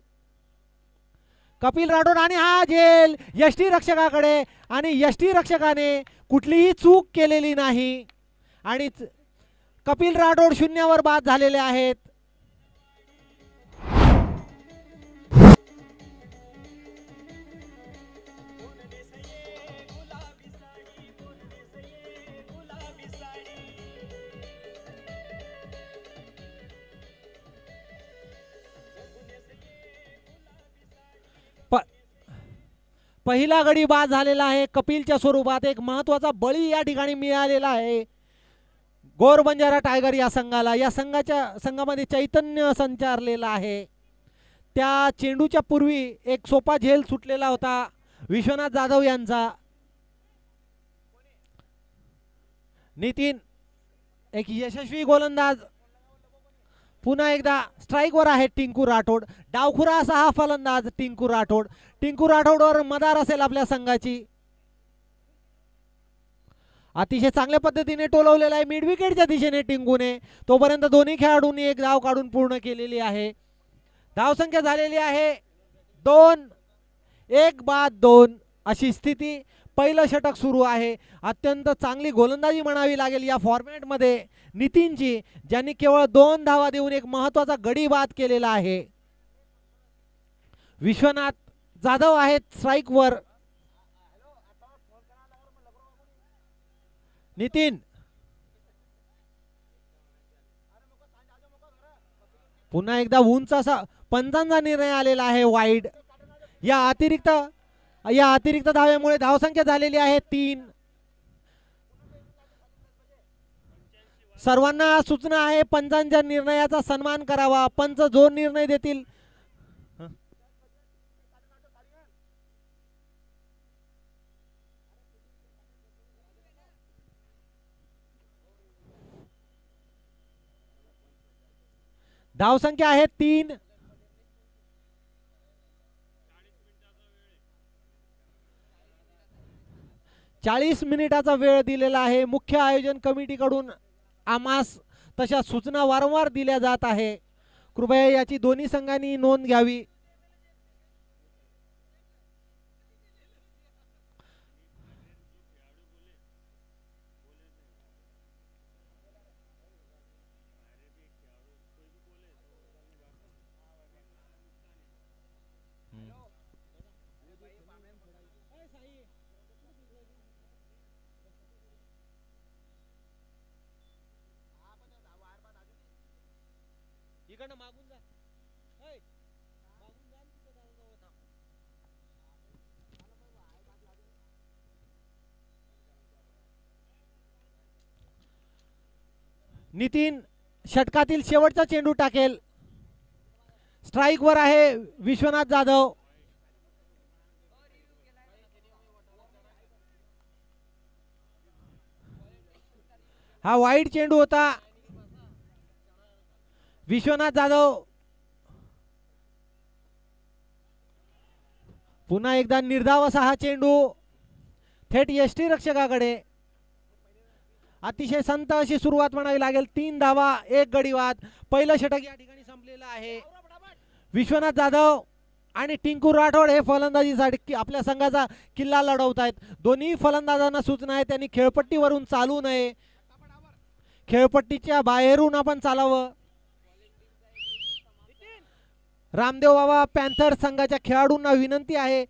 कपिल राठोड आणि हा झेल यष्टी रक्षकाकडे आणि यष्टी रक्षकाने कुठलीही चूक केलेली नाही आणि कपिल राठोड शून्यावर बाद झालेले आहेत. पहिला गडी बाद झालेला आहे. कपिलच्या स्वरूपात एक महत्वाचा बळी या ठिकाणी मिळालेला आहे गोर बंजारा टायगर या संघाला. या संघामध्ये चैतन्य संचारलेला आहे. त्या चेंडूच्या पूर्वी एक सोपा झेल सुटलेला होता विश्वनाथ जाधव यांचा. नितीन एक यशस्वी गोलंदाज. पुन्हा एकदा स्ट्राईकवर आहे टिंकू राठोड. डावखुरा असा हा फलंदाज टिंकू राठोड. टिंकू राठोडवर मदार असेल आपल्या संघाची. अतिशय चांगल्या पद्धतीने टोलवलेला आहे मिड विकेटच्या दिशेने टिंकूने. तोपर्यंत दोन्ही खेळाडूंनी एक धाव काढून पूर्ण केलेली आहे. धावसंख्या झालेली आहे 2. 1 बाद 2 अशी स्थिती. पहिलं षटक सुरू आहे. अत्यंत चांगली गोलंदाजी म्हणावी लागेल या फॉर्मॅटमध्ये नितीनची, ज्यांनी केवळ 2 धावा देऊन एक महत्वाचा गडी बाद केलेला आहे. विश्वनाथ जाधव आहेत स्ट्राईकवर. नितीन पुन्हा एकदा उंच असा पंचांचा निर्णय आलेला आहे वाईड. या अतिरिक्त धाव्यामुळे धावसंख्या झालेली आहे 3. सर्वांना सूचना आहे पंचांच्या निर्णयाचा सन्मान करावा. पंच जो निर्णय देतील धावसंख्या आहे 3. चाळीस मिनिटाचा वेळ दिलेला आहे. मुख्य आयोजन कमिटीकडून आम्हास तशा सूचना वारंवार दिल्या जात आहे. कृपया याची दोन्ही संघांनी नोंद घ्यावी. इकडनं मागून जा. मागून जा तिथं जाऊ थांब. नितीन षटकातील शेवटचा चेंडू टाकेल. स्ट्राईकवर आहे विश्वनाथ जाधव. हा वाईड चेंडू होता. विश्वनाथ जाधव पुन्हा एकदा निर्धाव असा हा चेंडू थेट यष्टीरक्षकाकडे. अतिशय संत अशी सुरुवात म्हणावी लागेल. 3 धावा 1 गडीवाद. पहिलं षटक या ठिकाणी संपलेलं आहे. विश्वनाथ जाधव आणि टिंकू राठोड हे फलंदाजीसाठी आपल्या संघाचा किल्ला लढवत आहेत. दोन्ही फलंदाजांना सूचना आहे त्यांनी खेळपट्टीवरून चालू नये, खेळपट्टीच्या बाहेरून आपण चालावं. रामदेव बाबा पॅन्थर संघाच्या खेळाडूंना विनंती आहे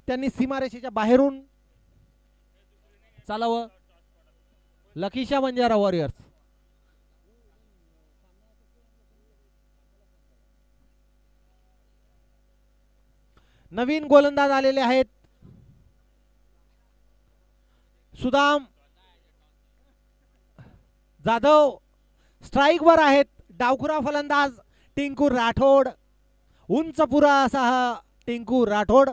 त्यांनी सीमारेषेच्या बाहेरून चालावं. लखीशा बंजारा वॉरियर्स. नवीन गोलंदाज आलेले आहेत. सुदाम जाधव स्ट्राइक वर आहेत. डावखुरा फलंदाज टिंकू राठोड. उंच पुरा असा हा टिंकू राठोड.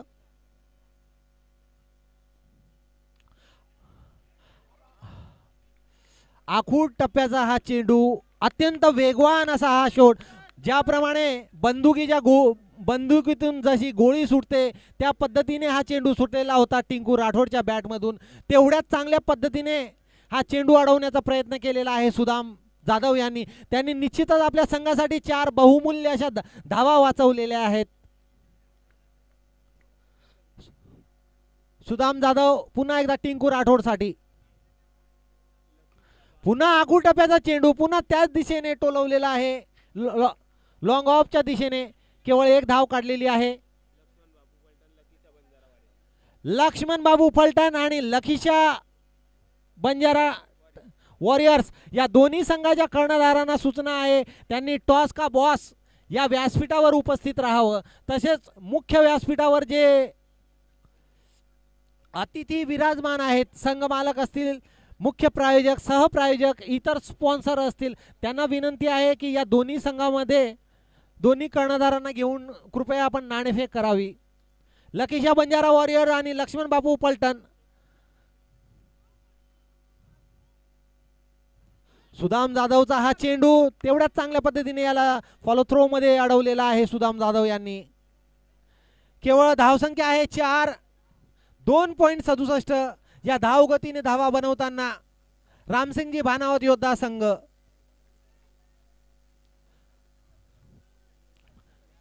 आखूड टप्प्याचा हा चेंडू. अत्यंत वेगवान असा हा शॉट. ज्याप्रमाणे बंदुकीतून जशी गोळी सुटते त्या पद्धतीने हा चेंडू सुटलेला होता टिंकू राठोडच्या बॅटमधून. तेवढ्याच चांगल्या पद्धतीने हा चेंडू अडवण्याचा प्रयत्न केलेला आहे सुदाम जाधव यांनी. त्यांनी निश्चितच आपल्या संघासाठी 4 बहुमूल्य अशा धावा वाचवलेल्या आहेत. सुदाम जाधव पुन्हा एकदा टिंकू राठोडसाठी. पुन्हा आखूड टप्प्याचा चेंडू. पुन्हा त्याच दिशेने टोलवलेला आहे. लॉंग ऑफच्या दिशेने. केवळ 1 धाव काढलेली आहे. लक्ष्मण बाबू फलटण आणि लखीशा बंजारा वॉरियर्स या दोन्ही संघाच्या कर्णधारांना सूचना आहे त्यांनी टॉस का बॉस या व्यासपीठावर उपस्थित राहावं. तसेच मुख्य व्यासपीठावर जे अतिथी विराजमान आहेत, संघ मालक असतील, मुख्य प्रायोजक, सहप्रायोजक, इतर स्पॉन्सर असतील, त्यांना विनंती आहे की या दोन्ही संघामध्ये दोन्ही कर्णधारांना घेऊन कृपया आपण नाणेफेक करावी. लखीशा बंजारा वॉरियर आणि लक्ष्मण बापू पलटण. सुदाम जाधवचा हा चेंडू तेवढ्याच चांगल्या पद्धतीने याला फॉलो थ्रो मध्ये अडवलेला आहे सुदाम जाधव यांनी. केवळ धावसंख्या आहे 4. 2.67 या धावगतीने धावा बनवताना रामसिंगजी भानावत योद्धा संघ.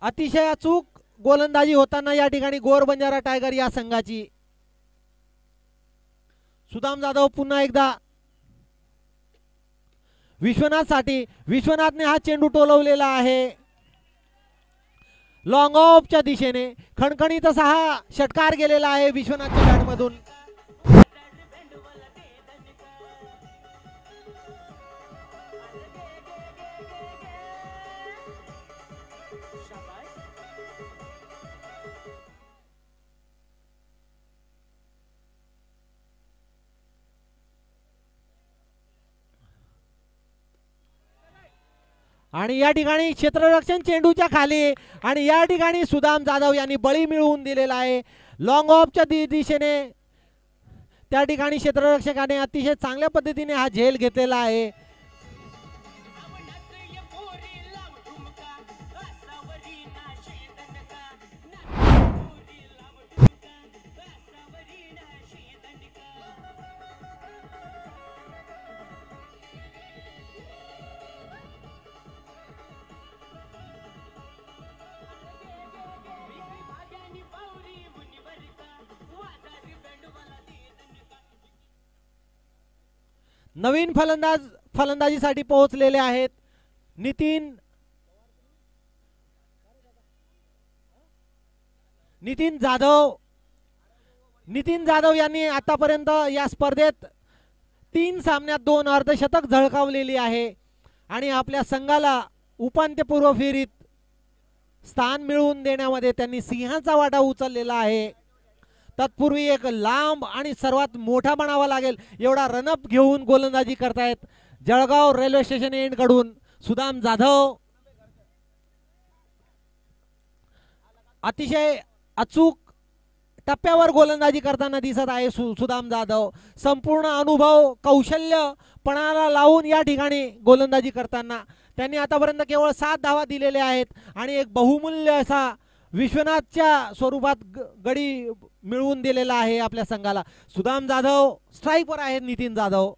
अतिशय अचूक गोलंदाजी होताना या ठिकाणी गोर बंजारा टायगर या संघाची. सुदाम जाधव पुन्हा एकदा विश्वनाथ साठी. विश्वनाथने हा चेंडू टोलवलेला आहे लॉंग ऑफच्या दिशेने. खणखणीत असा हा षटकार गेलेला आहे विश्वनाथच्या बॅटमधून. आणि या ठिकाणी क्षेत्ररक्षण चेंडूच्या खाली आणि या ठिकाणी सुदाम जाधव यांनी बळी मिळवून दिलेला आहे. लॉंग ऑफच्या दिशेने त्या ठिकाणी क्षेत्ररक्षकाने अतिशय चांगल्या पद्धतीने हा झेल घेतलेला आहे. नवीन फलंदाज फलंदाजीसाठी पोहोचलेले आहेत नितीन जाधव. नितीन जाधव यांनी आतापर्यंत या स्पर्धेत 3 सामन्यात 2 अर्धशतक झळकावलेली आहे आणि आपल्या संघाला उपांत्यपूर्व फेरीत स्थान मिळवून देण्यामध्ये त्यांनी सिंहाचा वाटा उचललेला आहे. तत्पूर्वी एक लांब आणि सर्वात मोठा म्हणावा लागेल एवढा रनअप घेऊन गोलंदाजी करतायत जळगाव रेल्वे स्टेशन एंड कडून सुदाम जाधव. अतिशय अचूक टप्प्यावर गोलंदाजी करताना दिसत आहे सुदाम जाधव. संपूर्ण अनुभव कौशल्य पणाला लावून या ठिकाणी गोलंदाजी करताना त्यांनी आतापर्यंत केवळ 7 धावा दिलेल्या आहेत आणि एक बहुमूल्य असा विश्वनाथच्या स्वरूपात गडी मिळवून दिलेला आहे आपल्या संघाला. सुदाम जाधव स्ट्राइकवर आहेत. नितीन जाधव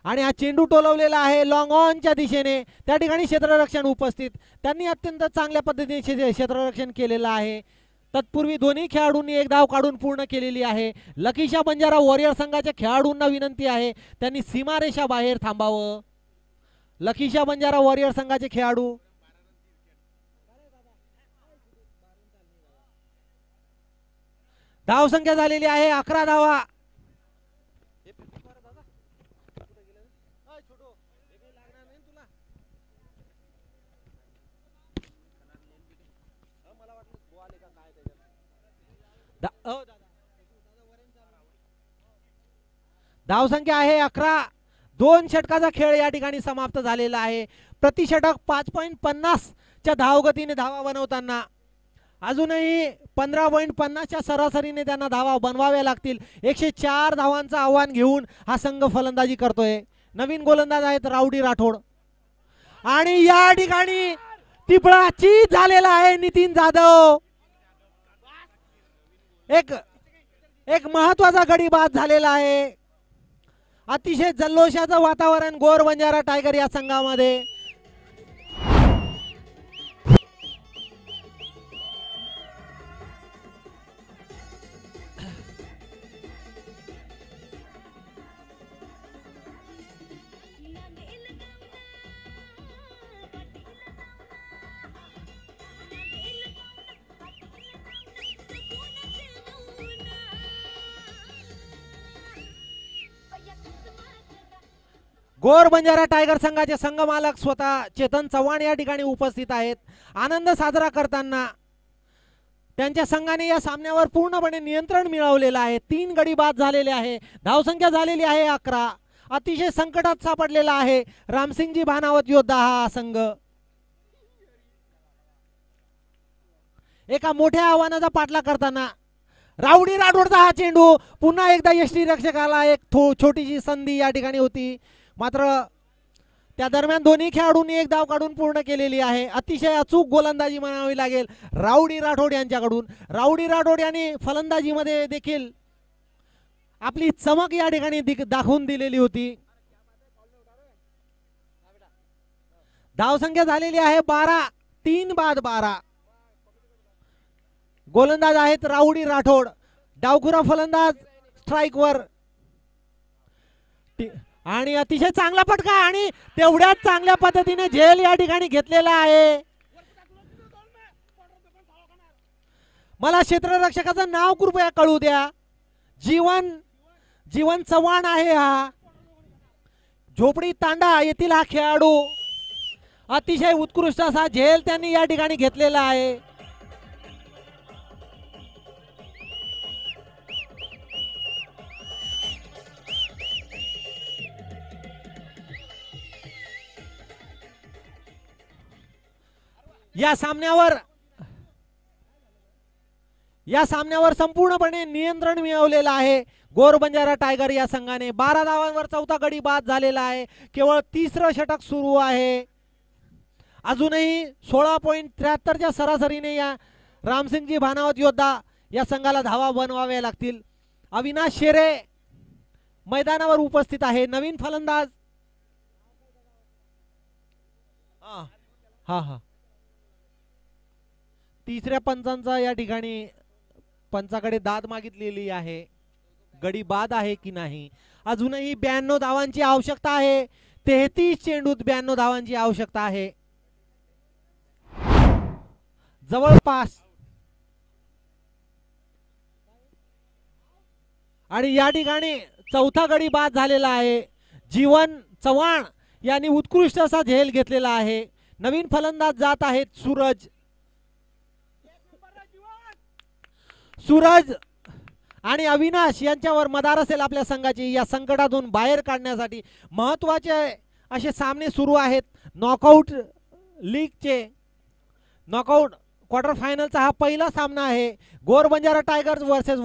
आणि हा चेंडू टोलवलेला आहे लॉंग ऑनच्या दिशेने. त्या ठिकाणी क्षेत्ररक्षण उपस्थित, त्यांनी अत्यंत चांगल्या पद्धतीने क्षेत्ररक्षण केलेलं आहे. तत्पूर्वी दोन्ही खेळाडूंनी एक धाव काढून पूर्ण केलेली आहे. लकीशा बंजारा वॉरियर संघाच्या खेळाडूंना विनंती आहे त्यांनी सीमारेषा बाहेर थांबावं. लकीशा बंजारा वॉरियर संघाचे खेळाडू धाव संख्या झालेली आहे 11 धावा. धाव संख्या आहे 11. 2 षटकाचा खेळ या ठिकाणी समाप्त झालेला आहे. प्रति षटक 5.50 च्या धावगतीने धावा बनवताना अजूनही 15.50 च्या सरासरीने त्यांना धावा बनवाव्या लागतील. 104 धावांचं आव्हान घेऊन हा संघ फलंदाजी करतोय. नवीन गोलंदाज आहेत राऊडी राठोड आणि या ठिकाणी टिपळा चीज झालेला आहे नितीन जाधव. एक महत्वाचा गडी बाद झालेला आहे. अतिशय जल्लोषाचं वातावरण गोर बंजारा टायगर या संघामध्ये. गोर बंजारा टायगर संघाचे संघ मालक स्वतः चेतन चव्हाण या ठिकाणी उपस्थित आहेत. आनंद साजरा करताना त्यांच्या संघाने या सामन्यावर पूर्णपणे नियंत्रण मिळवलेलं आहे. 3 गडी बाद झालेले आहे. धावसंख्या झालेली आहे 11. अतिशय संकटात सापडलेला आहे रामसिंगजी भानावत योद्धा हा संघ. एका मोठ्या आव्हानाचा पाठलाग करताना राऊडी राठोडचा हा चेंडू पुन्हा एकदा यष्टीरक्षकाला एक छोटीशी संधी या ठिकाणी होती, मात्र त्या दरम्यान दोन्ही खेळाडूंनी एक धाव काढून पूर्ण केलेली आहे. अतिशय अचूक गोलंदाजी म्हणावी लागेल राऊडी राठोड यांच्याकडून. राऊडी राठोड यांनी फलंदाजीमध्ये देखील आपली चमक या ठिकाणी दाखवून दिलेली होती. धावसंख्या झालेली आहे 12. 3 बाद 12. गोलंदाज आहेत राऊडी राठोड. डावखुरा फलंदाज स्ट्राईकवर आणि अतिशय चांगला फटका आणि तेवढ्याच चांगल्या पद्धतीने झेल या ठिकाणी घेतलेला आहे. मला क्षेत्ररक्षकाचं नाव कृपया कळू द्या. जीवन चव्हाण आहे हा. झोपडी तांडा येथील हा खेळाडू. अतिशय उत्कृष्ट असा झेल त्यांनी या ठिकाणी घेतलेला आहे. या सामन्यावर संपूर्णपणे नियंत्रण मिळवलेलं आहे गोर बंजारा टायगर या संघाने. 12 धावांवर चौथा गडी बाद झालेला आहे. केवळ 3रं षटक सुरू आहे. अजूनही 16.73 च्या सरासरीने या रामसिंगजी भानावत योद्धा या संघाला धावा बनवाव्या लागतील. अविनाश शेरे मैदानावर उपस्थित आहे. नवीन फलंदाज हा 3ऱ्या पंचांचा या ठिकाणी पंचाकडे दाद मागितलेली आहे. गडी बाद आहे की नाही. अजूनही 92 धावांची आवश्यकता आहे. 33 चेंडूत 92 धावांची आवश्यकता आहे. जवळपास आणि या ठिकाणी चौथा गडी बाद झालेला आहे. जीवन चव्हाण यांनी उत्कृष्ट असा झेल घेतलेला आहे. नवीन फलंदाज जात आहेत सूरज आणि अविनाश यांच्यावर मदार असेल आपल्या संघाची. या संकटातून बाहेर काढण्यासाठी महत्त्वाचे असे सामने सुरू आहेत. नॉकआउट लीगचे नॉकआउट क्वार्टर फायनलचा हा पहिला सामना आहे. गोर बंजारा टायगर्स वर्सेस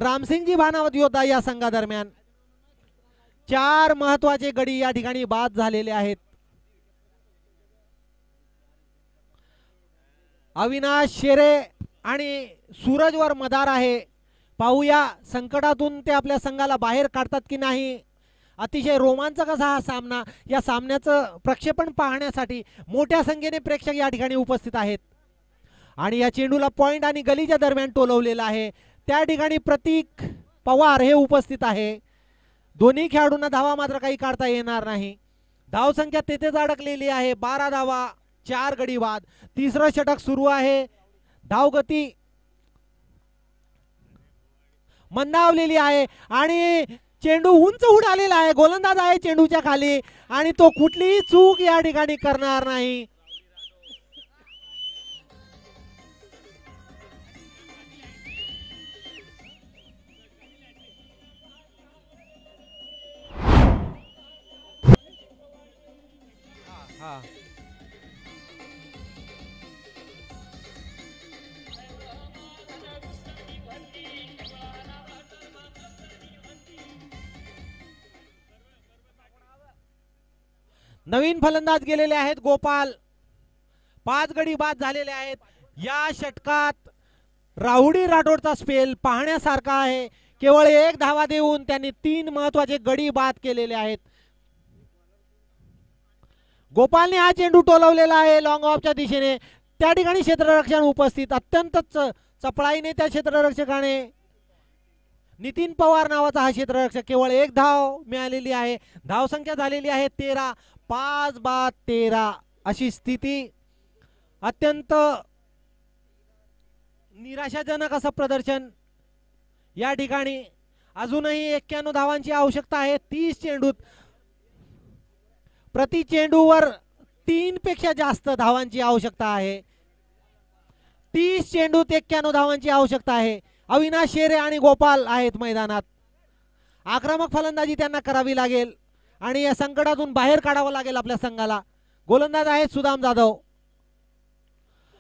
रामसिंगजी भानावत योद्धा या संघादरम्यान 4 महत्त्वाचे गडी या ठिकाणी बाद झालेले आहेत. अविनाश शेरे आणि सूरजवर मदार आहे. पाहूया संकटातून ते आपल्या संघाला बाहेर काढतात की नाही. अतिशय रोमांचक असा हा सामना. या सामन्याचं प्रक्षेपण पाहण्यासाठी मोठ्या संख्येने प्रेक्षक या ठिकाणी उपस्थित आहेत आणि या चेंडूला पॉइंट आणि गलीच्या दरम्यान टोलवलेला आहे. त्या ठिकाणी प्रतीक पवार हे उपस्थित आहे. दोन्ही खेळाडूंना धावा मात्र काही काढता येणार नाही. धावसंख्या तेथेच अडकलेली आहे. 12 धावा 4 गडी बाद. तिसरं षटक सुरू आहे. धावगती मंदावलेली आहे आणि चेंडू उंच उडालेला आहे. गोलंदाज आहे चेंडूच्या खाली आणि तो कुठलीही चूक या ठिकाणी करणार नाही. नवीन फलंदाज गेलेले आहेत गोपाल. 5 गडी बाद झालेले आहेत. या षटकात राहुडी राठोडचा स्पेल पाहण्यासारखा आहे. केवळ 1 धावा देऊन त्यांनी 3 महत्वाचे गडी बाद केलेले आहेत. गोपालने हा चेंडू टोलवलेला आहे लॉंग ऑफच्या दिशेने. त्या ठिकाणी क्षेत्ररक्षण उपस्थित. अत्यंत चपळाईने त्या क्षेत्ररक्षकाने नितीन पवार नावाचा हा क्षेत्ररक्षक. केवळ 1 धाव मिळालेली आहे. धावसंख्या झालेली आहे 13. 5 बाद 13 अशी स्थिती. अत्यंत निराशाजनक असं प्रदर्शन या ठिकाणी. अजूनही 91 धावांची आवश्यकता आहे. 30 चेंडूत प्रति चेंडूवर 3 पेक्षा जास्त धावांची आवश्यकता आहे. 30 चेंडूत 91 धावांची आवश्यकता आहे. अविनाश शेरे आणि गोपाल आहेत मैदानात. आक्रमक फलंदाजी त्यांना करावी लागेल आणि या संकटातून बाहेर काढावं लागेल आपल्या संघाला. गोलंदाज आहेत सुदाम जाधव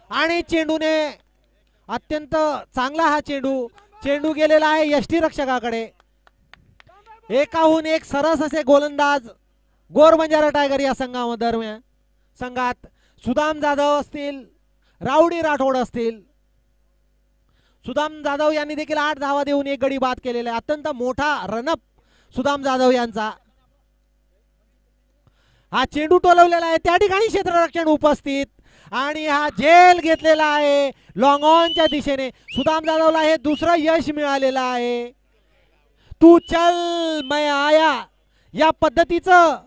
आणि चेंडूने अत्यंत चांगला हा चेंडू गेलेला आहे यष्टीरक्षकाकडे. एकाहून एक सरस असे गोलंदाज गोर बंजारा टायगर या संघात सुदाम जाधव असतील, राहुडी राठोड असतील. सुदाम जाधव यांनी देखील 8 धावा देऊन 1 गडी बाद केलेला आहे. अत्यंत मोठा रनअप सुदाम जाधव यांचा. हा चेंडू टोलवलेला आहे. त्या ठिकाणी क्षेत्ररक्षण उपस्थित आणि हा झेल घेतलेला आहे लॉंग ऑनच्या दिशेने. सुदाम जाधवला हे दुसरं यश मिळालेलं आहे. तू चल मैं आया या पद्धतीचं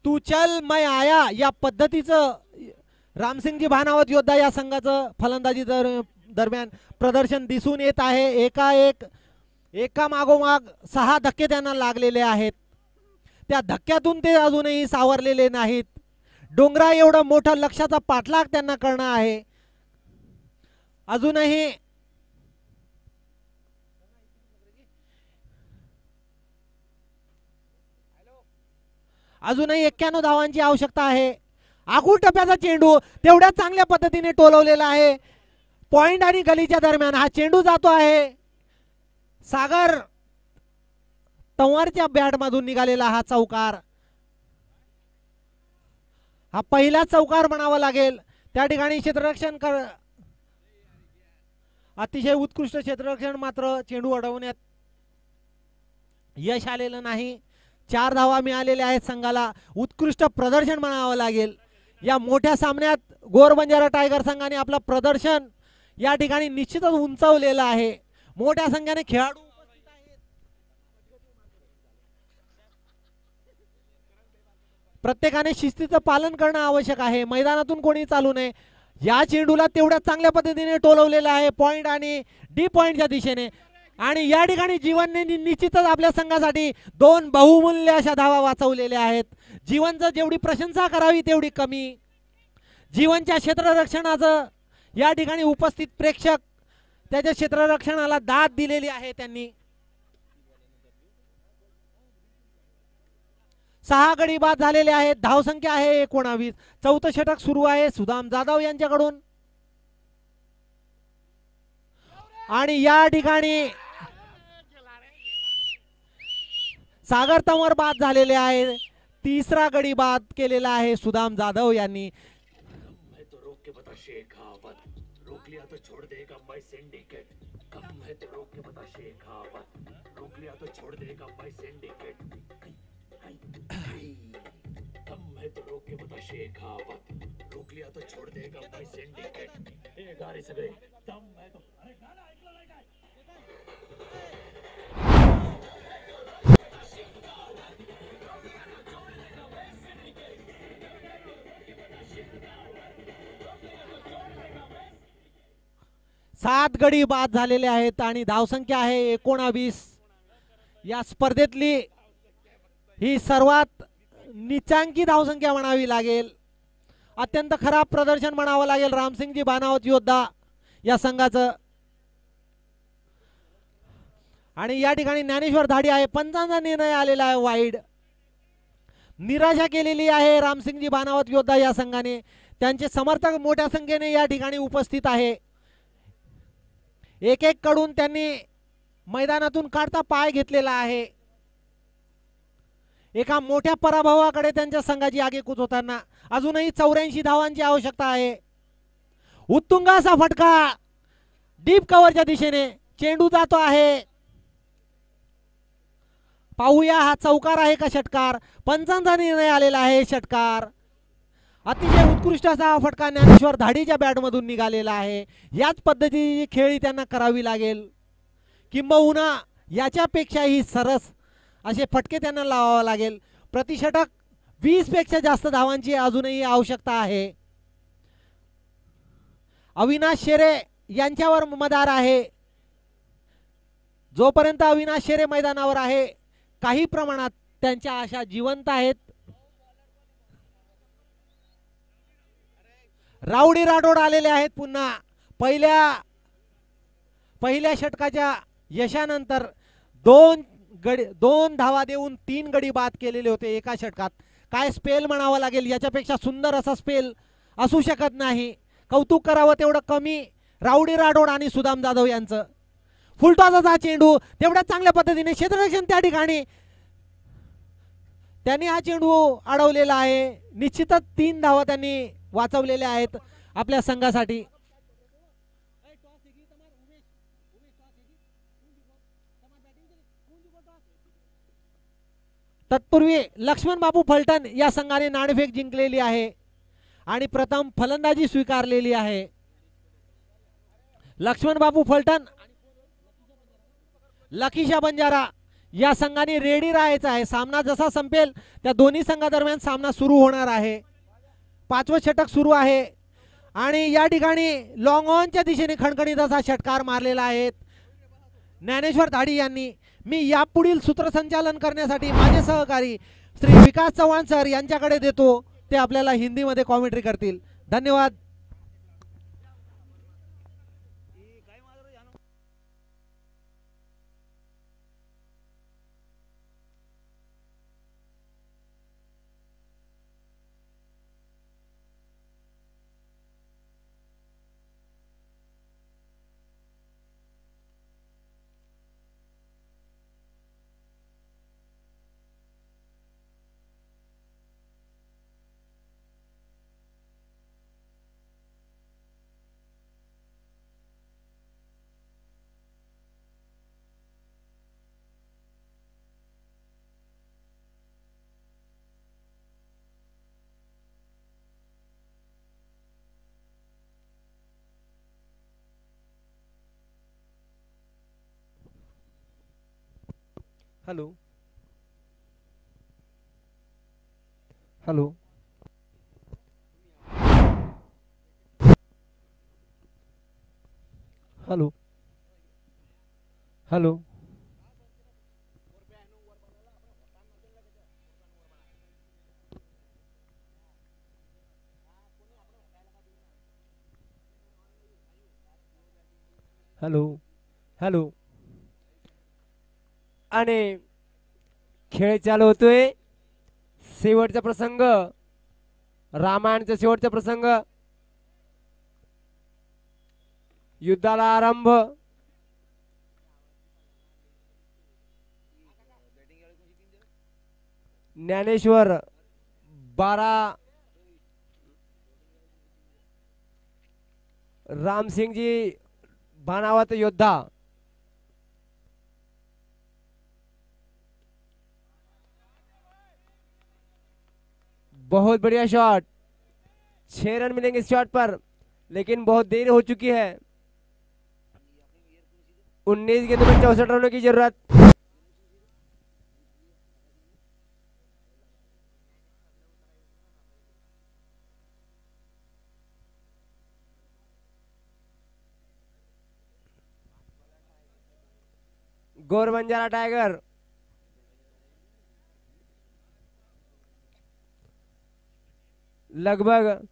तू चल मैं आया या पद्धतीचं रामसिंगजी भानावत योद्धा या संघाचं फलंदाजी दरम्यान प्रदर्शन दिसून येत आहे. एका मागोमाग 6 धक्के त्यांना लागलेले आहेत. त्या धक्क्यातून ते अजूनही सावरलेले नाहीत. डोंगरा एवढं मोठं लक्ष्याचा पाठलाग त्यांना करणं आहे. अजूनही अजूनही 91 धावांची आवश्यकता आहे. आखूड टप्प्याचा चेंडू तेवढ्या चांगल्या पद्धतीने टोलवलेला आहे. पॉइंट आणि गलीच्या दरम्यान हा चेंडू जातो आहे. सागर तंवारच्या बॅट मधून निघालेला हा चौकार. हा पहिला चौकार म्हणावा लागेल. त्या ठिकाणी क्षेत्ररक्षण अतिशय उत्कृष्ट क्षेत्ररक्षण मात्र चेंडू अडवण्यात यश आलेलं नाही. 4 धावा मिळालेल्या आहेत संघाला. उत्कृष्ट प्रदर्शन म्हणावं लागेल. या मोठ्या सामन्यात गोर बंजारा टायगर संघाने आपलं प्रदर्शन या ठिकाणी निश्चितच उंचावलेलं आहे. मोठ्या संख्येने खेळाडू उपस्थित आहेत. प्रत्येकाने शिस्तीचं पालन करणं आवश्यक आहे. मैदानातून कोणी चालू नये. या चेंडूला तेवढ्या चांगल्या पद्धतीने टोलवलेला आहे पॉइंट आणि डी पॉइंटच्या दिशेने. आणि या ठिकाणी जीवनने निश्चितच आपल्या संघासाठी 2 बहुमूल्य अशा धावा वाचवलेल्या आहेत. जीवनचं जेवढी प्रशंसा करावी तेवढी कमी. जीवनच्या क्षेत्ररक्षणाचं या ठिकाणी उपस्थित प्रेक्षक त्याच्या क्षेत्ररक्षणाला दाद दिलेली आहे त्यांनी. 6 गडी बाद झालेले आहेत. धावसंख्या आहे 19. चौथं षटक सुरू आहे सुदाम जाधव यांच्याकडून. आणि या ठिकाणी सागर तंवर बाद झालेले आहे. तिसरा गडी बाद केलेला आहे सुदाम जाधव यांनी. मैं तो रोक के बता शेखावत, रोक लिया तो छोड़ देगा मैं सिंडिकेट. कम है तो रोक के बता शेखावत, रोक लिया तो छोड़ देगा मैं सिंडिकेट. कम है तो रोक के बता शेखावत, रोक लिया तो छोड़ देगा मैं सिंडिकेट. हे गाडी सगळे दम है तो. अरे गाणं ऐकलं नाही काय? 7 गडी बाद झालेले आहेत आणि धावसंख्या आहे 19. या स्पर्धेतली ही सर्वात निचांकी धावसंख्या म्हणावी लागेल. अत्यंत खराब प्रदर्शन म्हणावं लागेल रामसिंगजी बानावत योद्धा या संघाचं. आणि या ठिकाणी ज्ञानेश्वर धाडी आहे. पंचांचा निर्णय आलेला आहे वाईड. निराशा केलेली आहे रामसिंगजी बानावत योद्धा या संघाने. त्यांचे समर्थक मोठ्या संख्येने या ठिकाणी उपस्थित आहे. एक एक कडून त्यांनी मैदानातून काढता पाय घेतलेला आहे. एका मोठ्या पराभवाकडे त्यांच्या संघाची आगेकूच होताना अजूनही 84 धावांची आवश्यकता आहे. उत्तुंग असा फटका डीप कव्हरच्या दिशेने चेंडू जातो आहे. पाहूया हा चौकार आहे का षटकार. पंचांचा निर्णय आलेला आहे षटकार. अतिशय उत्कृष्ट असा फटका ज्ञानेश्वर धाडीच्या बॅटमधून निघालेला आहे. याच पद्धतीची खेळी त्यांना करावी लागेल. किंबहुना याच्यापेक्षाही सरस असे फटके त्यांना लावावे लागेल. प्रतिषटक 20 पेक्षा जास्त धावांची अजूनही आवश्यकता आहे. अविनाश शेरे यांच्यावर मदार आहे. जोपर्यंत अविनाश शेरे मैदानावर आहे काही प्रमाणात त्यांच्या आशा जिवंत आहेत. राऊडी राठोड आलेले आहेत पुन्हा. पहिल्या षटकाच्या यशानंतर दोन धावा देऊन 3 गडी बाद केलेले होते एका षटकात. काय स्पेल म्हणावं लागेल. याच्यापेक्षा सुंदर असा स्पेल असू शकत नाही. कौतुक करावं तेवढं कमी राऊडी राठोड आणि सुदाम जाधव यांचं. फुलटॉसचा चेंडू तेवढ्या चांगल्या पद्धतीने क्षेत्ररक्षण त्या ठिकाणी त्यांनी हा चेंडू अडवलेला आहे. निश्चितच 3 धावा त्यांनी वाचवलेल्या आहेत आपल्या संघासाठी. तत्पूर्वी लक्ष्मण बाबू फलटण या संघाने नाणेफेक जिंकलेली आहे आणि प्रथम फलंदाजी स्वीकारलेली आहे. लक्ष्मण बाबू फलटण लकीशा बंजारा या संघाने रेडी राहायचं आहे. सामना जसा संपेल त्या दोन्ही संघादरम्यान सामना सुरू होणार आहे. 5वं षटक सुरू आहे आणि या ठिकाणी लॉंग ऑनच्या दिशेने खणखणीत असा षटकार मारलेला आहे ज्ञानेश्वर धाडी यांनी. मी यापुढील सूत्रसंचालन करण्यासाठी माझे सहकारी श्री विकास चव्हाण सर यांच्याकडे देतो. ते आपल्याला हिंदीमध्ये कॉमेंट्री करतील. धन्यवाद. Hello hello hello hello hello hello. आणि खेळ चालू होतोय. शेवटचा प्रसंग रामायणचा शेवटचा प्रसंग. युद्धाला आरंभ. ज्ञानेश्वर 12, राम सिंह जी भानावत योद्धा। बहुत बढ़िया शॉट, 6 रन मिलेंगे इस शॉट पर, लेकिन बहुत देर हो चुकी है। 19 गेंदों में 64 रनों की जरूरत। गौर बंजारा टाइगर लगभग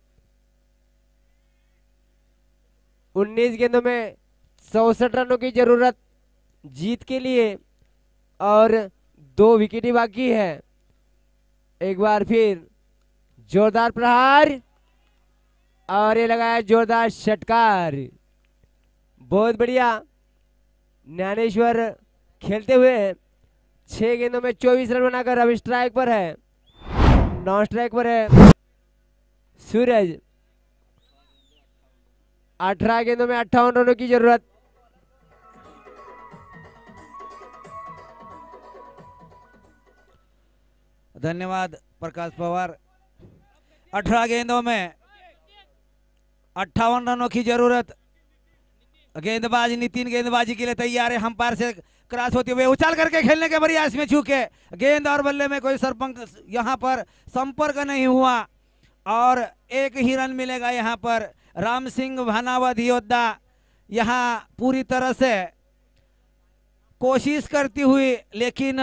19 गेंदों में 64 रनों की जरूरत जीत के लिए, और 2 विकेट ही बाकी है। एक बार फिर जोरदार प्रहार, और ये लगाया जोरदार षटकार। बहुत बढ़िया, ज्ञानेश्वर खेलते हुए 6 गेंदों में 24 रन बनाकर अब स्ट्राइक पर है, नॉन स्ट्राइक पर है सूरज। 18 गेंदों में 58 रनों की जरूरत। धन्यवाद प्रकाश पवार। 18 गेंदों में 58 रनों की जरूरत। गेंदबाज नितिन गेंदबाजी के लिए तैयार है। अंपायर से क्रॉस होते हुए उछाल करके खेलने के प्रयास में चूके गेंद और बल्ले में कोई यहाँ पर संपर्क नहीं हुआ, और एक ही रन मिलेगा यहाँ पर। राम सिंह भानावत योद्धा यहाँ पूरी तरह से कोशिश करती हुई, लेकिन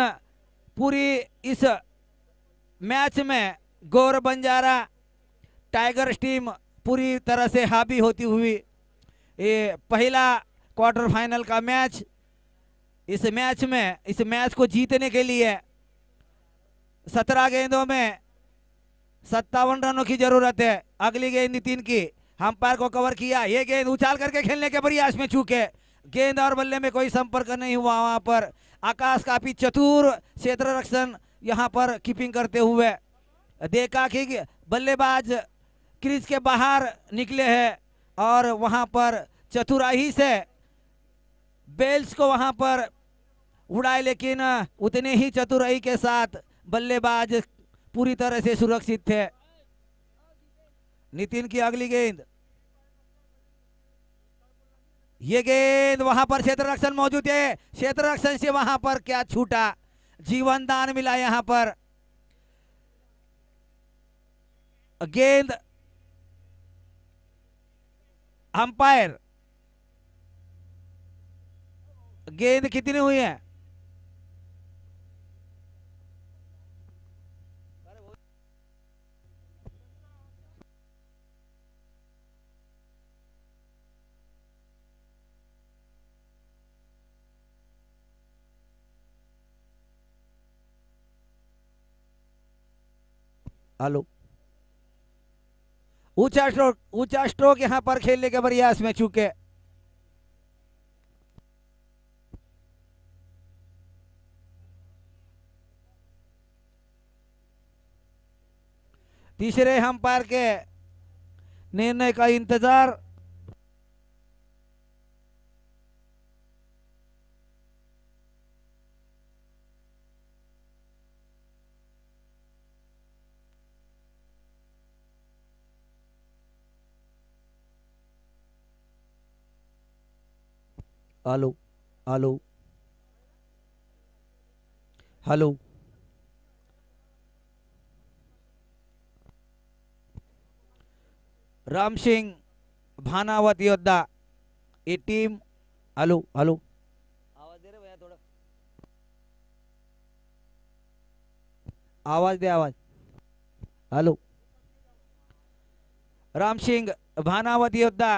पूरी इस मैच में गौर बंजारा टाइगर्स टीम पूरी तरह से हावी होती हुई। ये पहला क्वार्टर फाइनल का मैच, इस मैच को जीतने के लिए 17 गेंदों में 57 रनों की जरूरत है। अगली गेंद नितिन की, अंपायर को कवर किया, ये गेंद उछाल करके खेलने के प्रयास में चूके गेंद और बल्ले में कोई संपर्क नहीं हुआ। वहां पर आकाश काफी चतुर क्षेत्र रक्षण यहाँ पर कीपिंग करते हुए देखा कि बल्लेबाज क्रीज के बाहर निकले हैं, और वहां पर चतुराई से बेल्स को वहां पर उड़ाए, लेकिन उतने ही चतुराई के साथ बल्लेबाज पूरी तरह से सुरक्षित थे। नितिन की अगली गेंद, ये गेंद वहां पर क्षेत्र रक्षण मौजूद है, क्षेत्र रक्षण से वहां पर क्या छूटा, जीवन दान मिला यहां पर। गेंद अंपायर, गेंद कितनी हुई है? हेलो, ऊंचा स्ट्रोक यहां पर खेलने के प्रयास में चूके। तीसरे अंपायर के निर्णय का इंतजार। Hello hello hello, Ram Singh Bhanawat योद्धा ये टीम। हेलो हेलो, आवाज दे रहे भैया, थोड़ा आवाज दे, आवाज। हेलो, राम सिंह भानावत योद्धा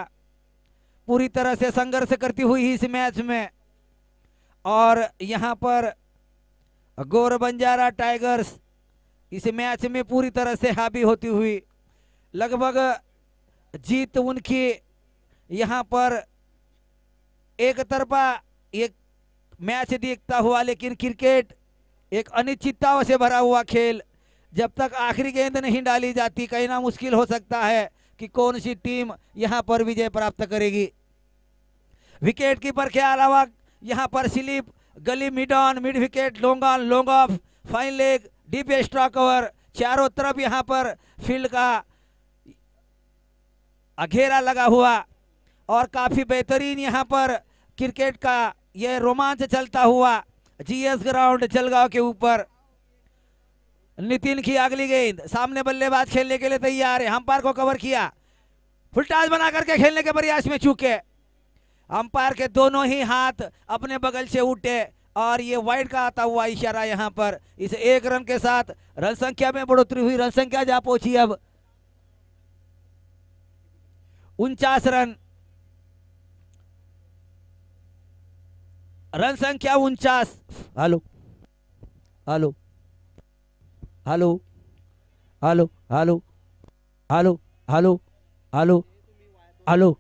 पूरी तरह से संघर्ष करती हुई इस मैच में, और यहां पर गौर बंजारा टाइगर्स इस मैच में पूरी तरह से हावी होती हुई। लगभग जीत उनकी यहां पर एक तरफा एक मैच देखता हुआ, लेकिन क्रिकेट एक अनिश्चितताओं से भरा हुआ खेल, जब तक आखिरी गेंद नहीं डाली जाती कहना मुश्किल हो सकता है कि कौन सी टीम यहां पर विजय प्राप्त करेगी। विकेट कीपर के अलावा यहां पर slip, gully, mid on, mid wicket, long on, long off, fine leg, deep stroke cover, चारों तरफ यहां पर फील्ड का घेरा लगा हुआ और काफी बेहतरीन यहां पर क्रिकेट का यह रोमांच चलता हुआ जीएस ग्राउंड जलगांव के ऊपर। नितिन की अगली गेंद, सामने बल्लेबाज खेलने के लिए तैयार है, अंपायर को कवर किया, फुल टॉस बना करके खेलने के प्रयास में चूके, अंपायर के दोनों ही हाथ अपने बगल से उठे और ये वाइड का आता हुआ इशारा यहां पर। इस 1 रन के साथ रन संख्या में बढ़ोतरी हुई, रन संख्या जा पहुंची अब 49 रन, रन संख्या 49। Hello hello hello hello hello hello hello hello hello hello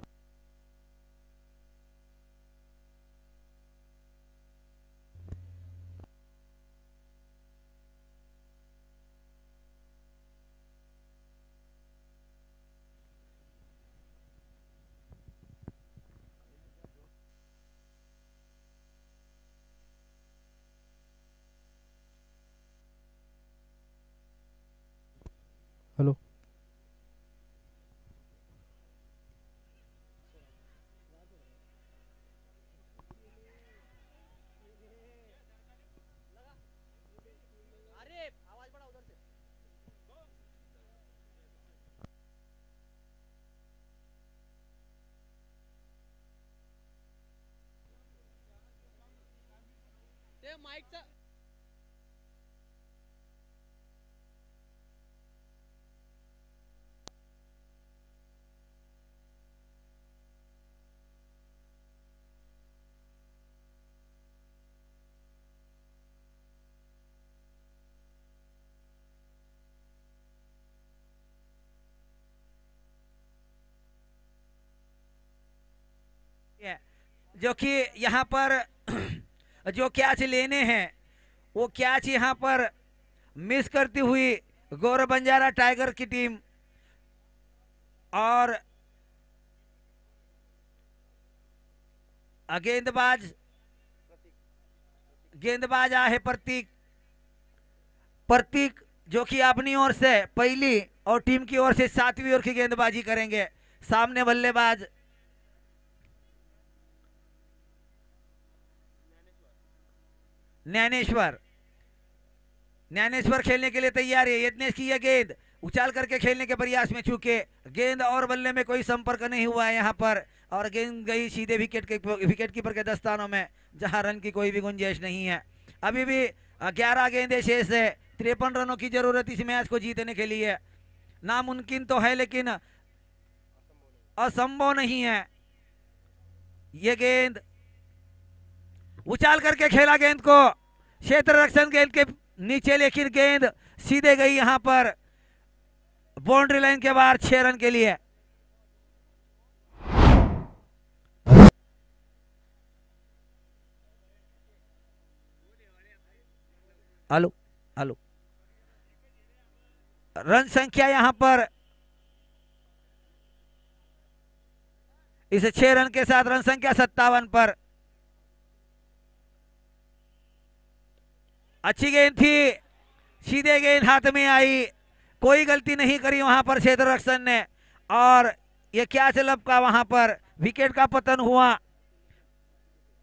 जो कि यहाँ पर जो कैच लेने हैं वो कैच यहाँ पर मिस करती हुई गौरव बंजारा टाइगर की टीम और गेंदबाज आहे प्रतीक जो कि अपनी ओर से पहली और टीम की ओर से 7वीं ओवर की गेंदबाजी करेंगे। सामने बल्लेबाज ज्ञानेश्वर खेलने के लिए तैयार है। यत्नेश की यह गेंद उछाल करके खेलने के प्रयास में चूके गेंद और बल्ले में कोई संपर्क नहीं हुआ है यहाँ पर और गेंद गई सीधे विकेट कीपर के दस्तानों में जहां रन की कोई भी गुंजाइश नहीं है। अभी भी 11 गेंदें शेष है, 53 रनों की जरूरत इस मैच को जीतने के लिए। नामुमकिन तो है लेकिन असंभव नहीं है। ये गेंद उछाल करके खेला गेंद को क्षेत्र रक्षण गेंद के नीचे, लेकिन गेंद सीधे गई यहां पर बाउंड्री लाइन के बाहर 6 रन के लिए। हेलो हेलो रन संख्या यहां पर इस 6 रन के साथ रन संख्या 57 पर। अच्छी गेंद थी, सीधे गेंद हाथ में आई, कोई गलती नहीं करी वहां पर क्षेत्र रक्षण ने और ये क्या चलब का वहां पर विकेट का पतन हुआ।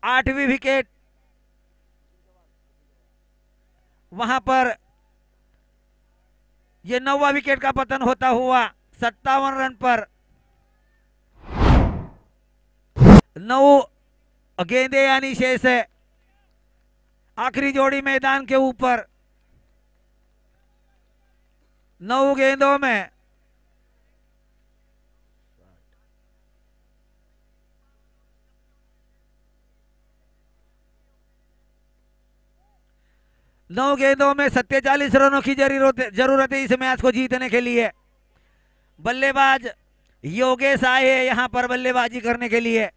8वीं विकेट वहां पर ये 9वां विकेट का पतन होता हुआ 57 रन पर। 9 गेंदे यानी शेष है। आखिरी जोड़ी मैदान के ऊपर 9 गेंदों में 47 रनों की जरूरत है इस मैच को जीतने के लिए। बल्लेबाज योगेश आए हैं यहां पर बल्लेबाजी करने के लिए।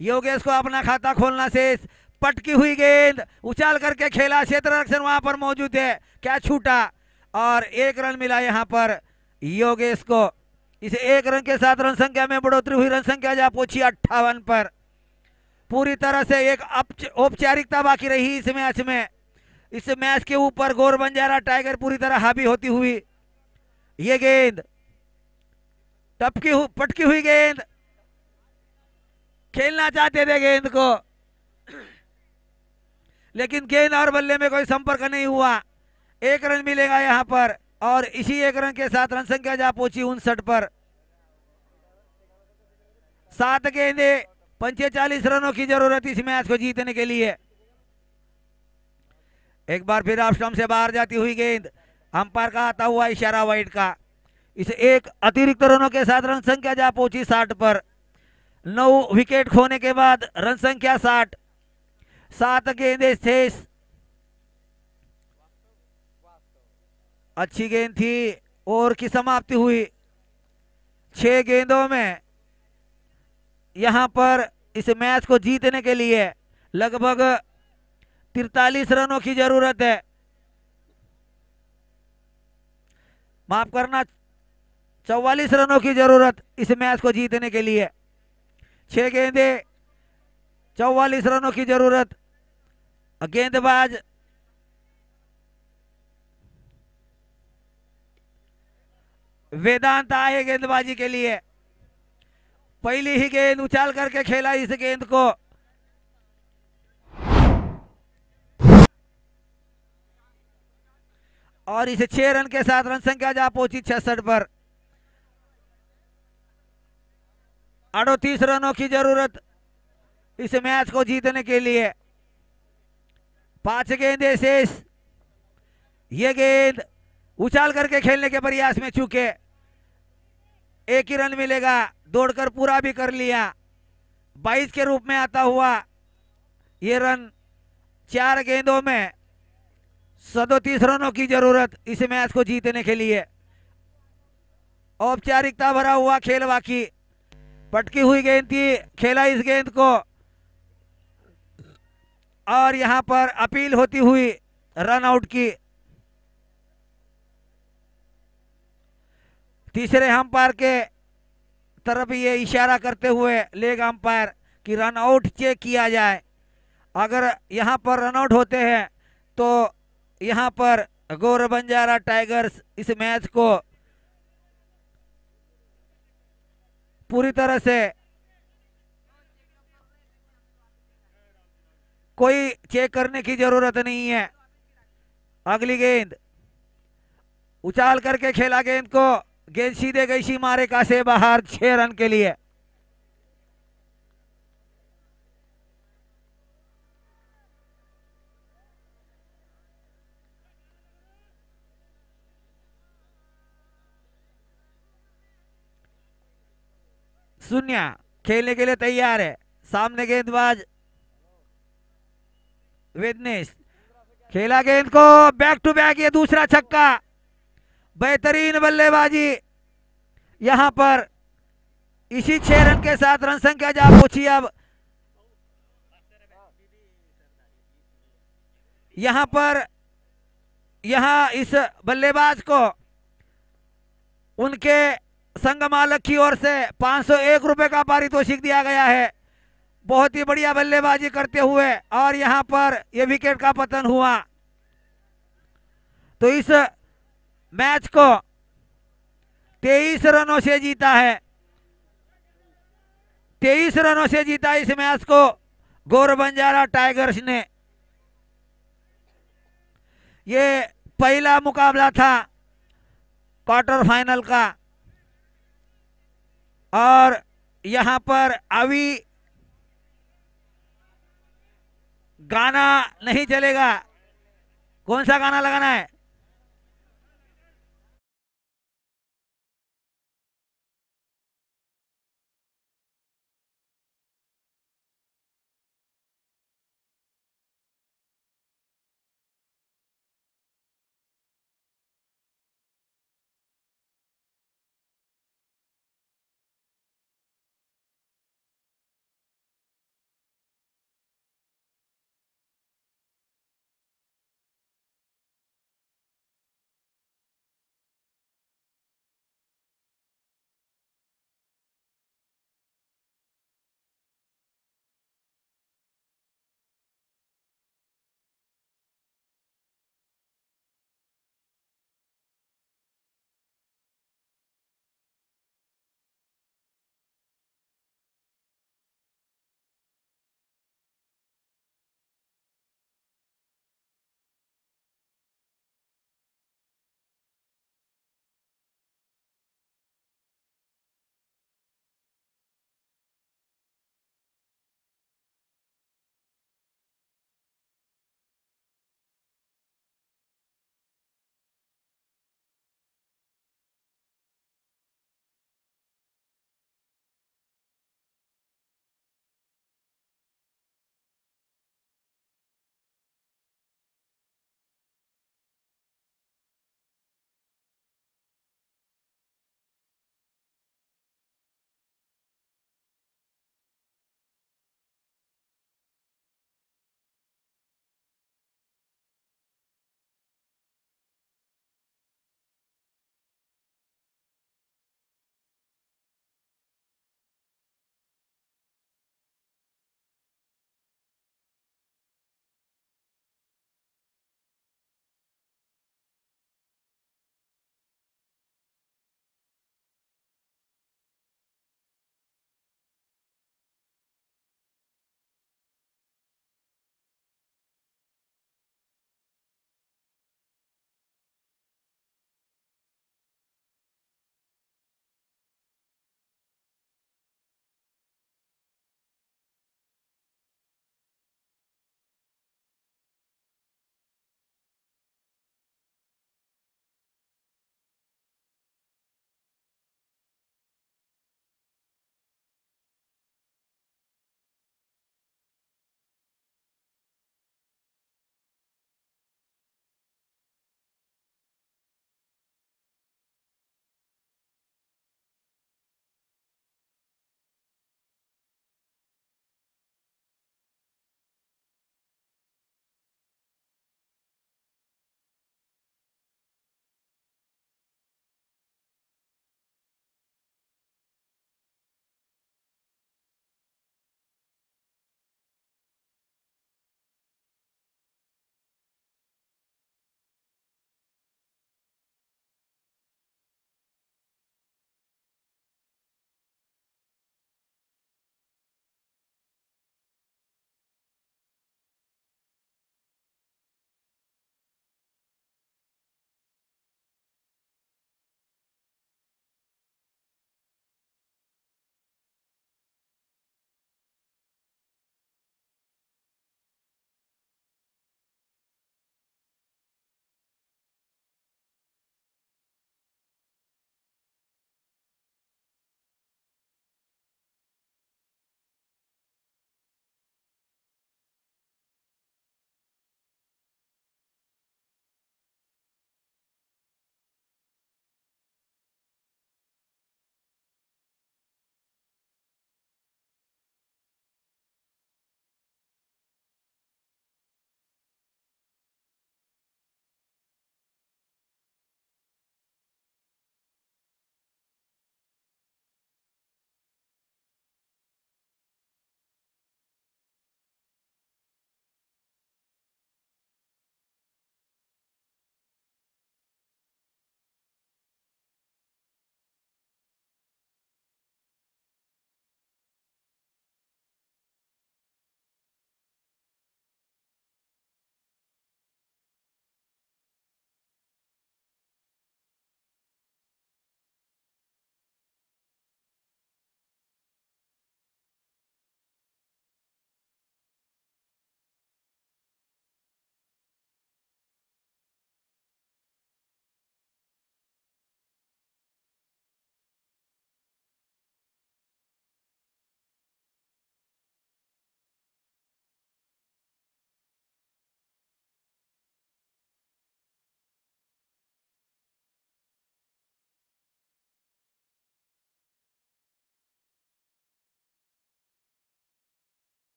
योगेश को अपना खाता खोलना शेष। पटकी हुई गेंद उछाल करके खेला, क्षेत्र रक्षण वहां पर मौजूद है, क्या छूटा और 1 रन मिला यहाँ पर योगेश को। इस 1 रन के साथ रन संख्या में बढ़ोतरी हुई, रन संख्या जा पहुंची 58 पर। पूरी तरह से एक औपचारिकता बाकी रही इस मैच में। इस मैच के ऊपर गौर बंजारा टाइगर पूरी तरह हावी होती हुई। ये गेंद पटकी हुई गेंद, खेलना चाहते थे गेंद को, लेकिन गेंद और बल्ले में कोई संपर्क नहीं हुआ। 1 रन मिलेगा यहां पर और इसी 1 रन के साथ रन संख्या जा पहुंची 59 पर। 7 गेंदे 45 रनों की जरूरत इस मैच को जीतने के लिए। एक बार फिर ऑफ स्टंप से बाहर जाती हुई गेंद, अंपायर का आता हुआ इशारा वाइड का। इस 1 अतिरिक्त रनों के साथ रन संख्या जा पहुंची 60 पर। 9 विकेट खोने के बाद रन संख्या 60। 7 गेंदें शेष। अच्छी गेंद थी, ओवर की समाप्ति हुई। 6 गेंदों में यहां पर इस मैच को जीतने के लिए लगभग 43 रनों की जरूरत है। माफ करना, 44 रनों की जरूरत इस मैच को जीतने के लिए। 6 गेंदे 44 रनों की जरूरत। गेंदबाज वेदांत आए गेंदबाजी के लिए। पहली ही गेंद उछाल करके खेला इस गेंद को। और इसे 6 रन के साथ रन संख्या जा पहुंची 66 पर। 38 रनों की जरूरत इस मैच को जीतने के लिए। 5 गेंदें शेष। ये गेंद उछाल करके खेलने के प्रयास में चूके 1 ही रन मिलेगा। दौड़कर पूरा भी कर लिया। 22 के रूप में आता हुआ ये रन। 4 गेंदों में 37 रनों की जरूरत इस मैच को जीतने के लिए। औपचारिकता भरा हुआ खेल बाकी। पटकी हुई गेंद थी, खेला इस गेंद को और यहां पर अपील होती हुई रन आउट की। तीसरे अंपायर के तरफ ये इशारा करते हुए लेग अंपायर कि रन आउट चेक किया जाए। अगर यहां पर रन आउट होते हैं तो यहां पर गौर बंजारा टाइगर्स इस मैच को पूरी तरह से कोई चेक करने की जरूरत नहीं है। अगली गेंद उछाल करके खेला गेंद को, गेंद सीधे गई सी मारे का से बाहर 6 रन के लिए। शून्य खेलने के लिए तैयार है। सामने गेंदबाज वेदनेश खेला गेंद को, बैक टू बैक ये दूसरा छक्का। बेहतरीन बल्लेबाजी यहां पर। इसी 6 रन के साथ रन संख्या जा पहुंची। अब यहां पर इस बल्लेबाज को उनके संघ मालक की ओर से 501 रुपए का पारितोषिक दिया गया है। बहुत ही बढ़िया बल्लेबाजी करते हुए और यहां पर यह विकेट का पतन हुआ। तो इस मैच को 23 रनों से जीता है। 23 रनों से जीता इस मैच को गौर बंजारा टाइगर्स ने। ये पहला मुकाबला था क्वार्टर फाइनल का और यहां पर अभी गाना नहीं चलेगा। कौन सा गाना लगाना है?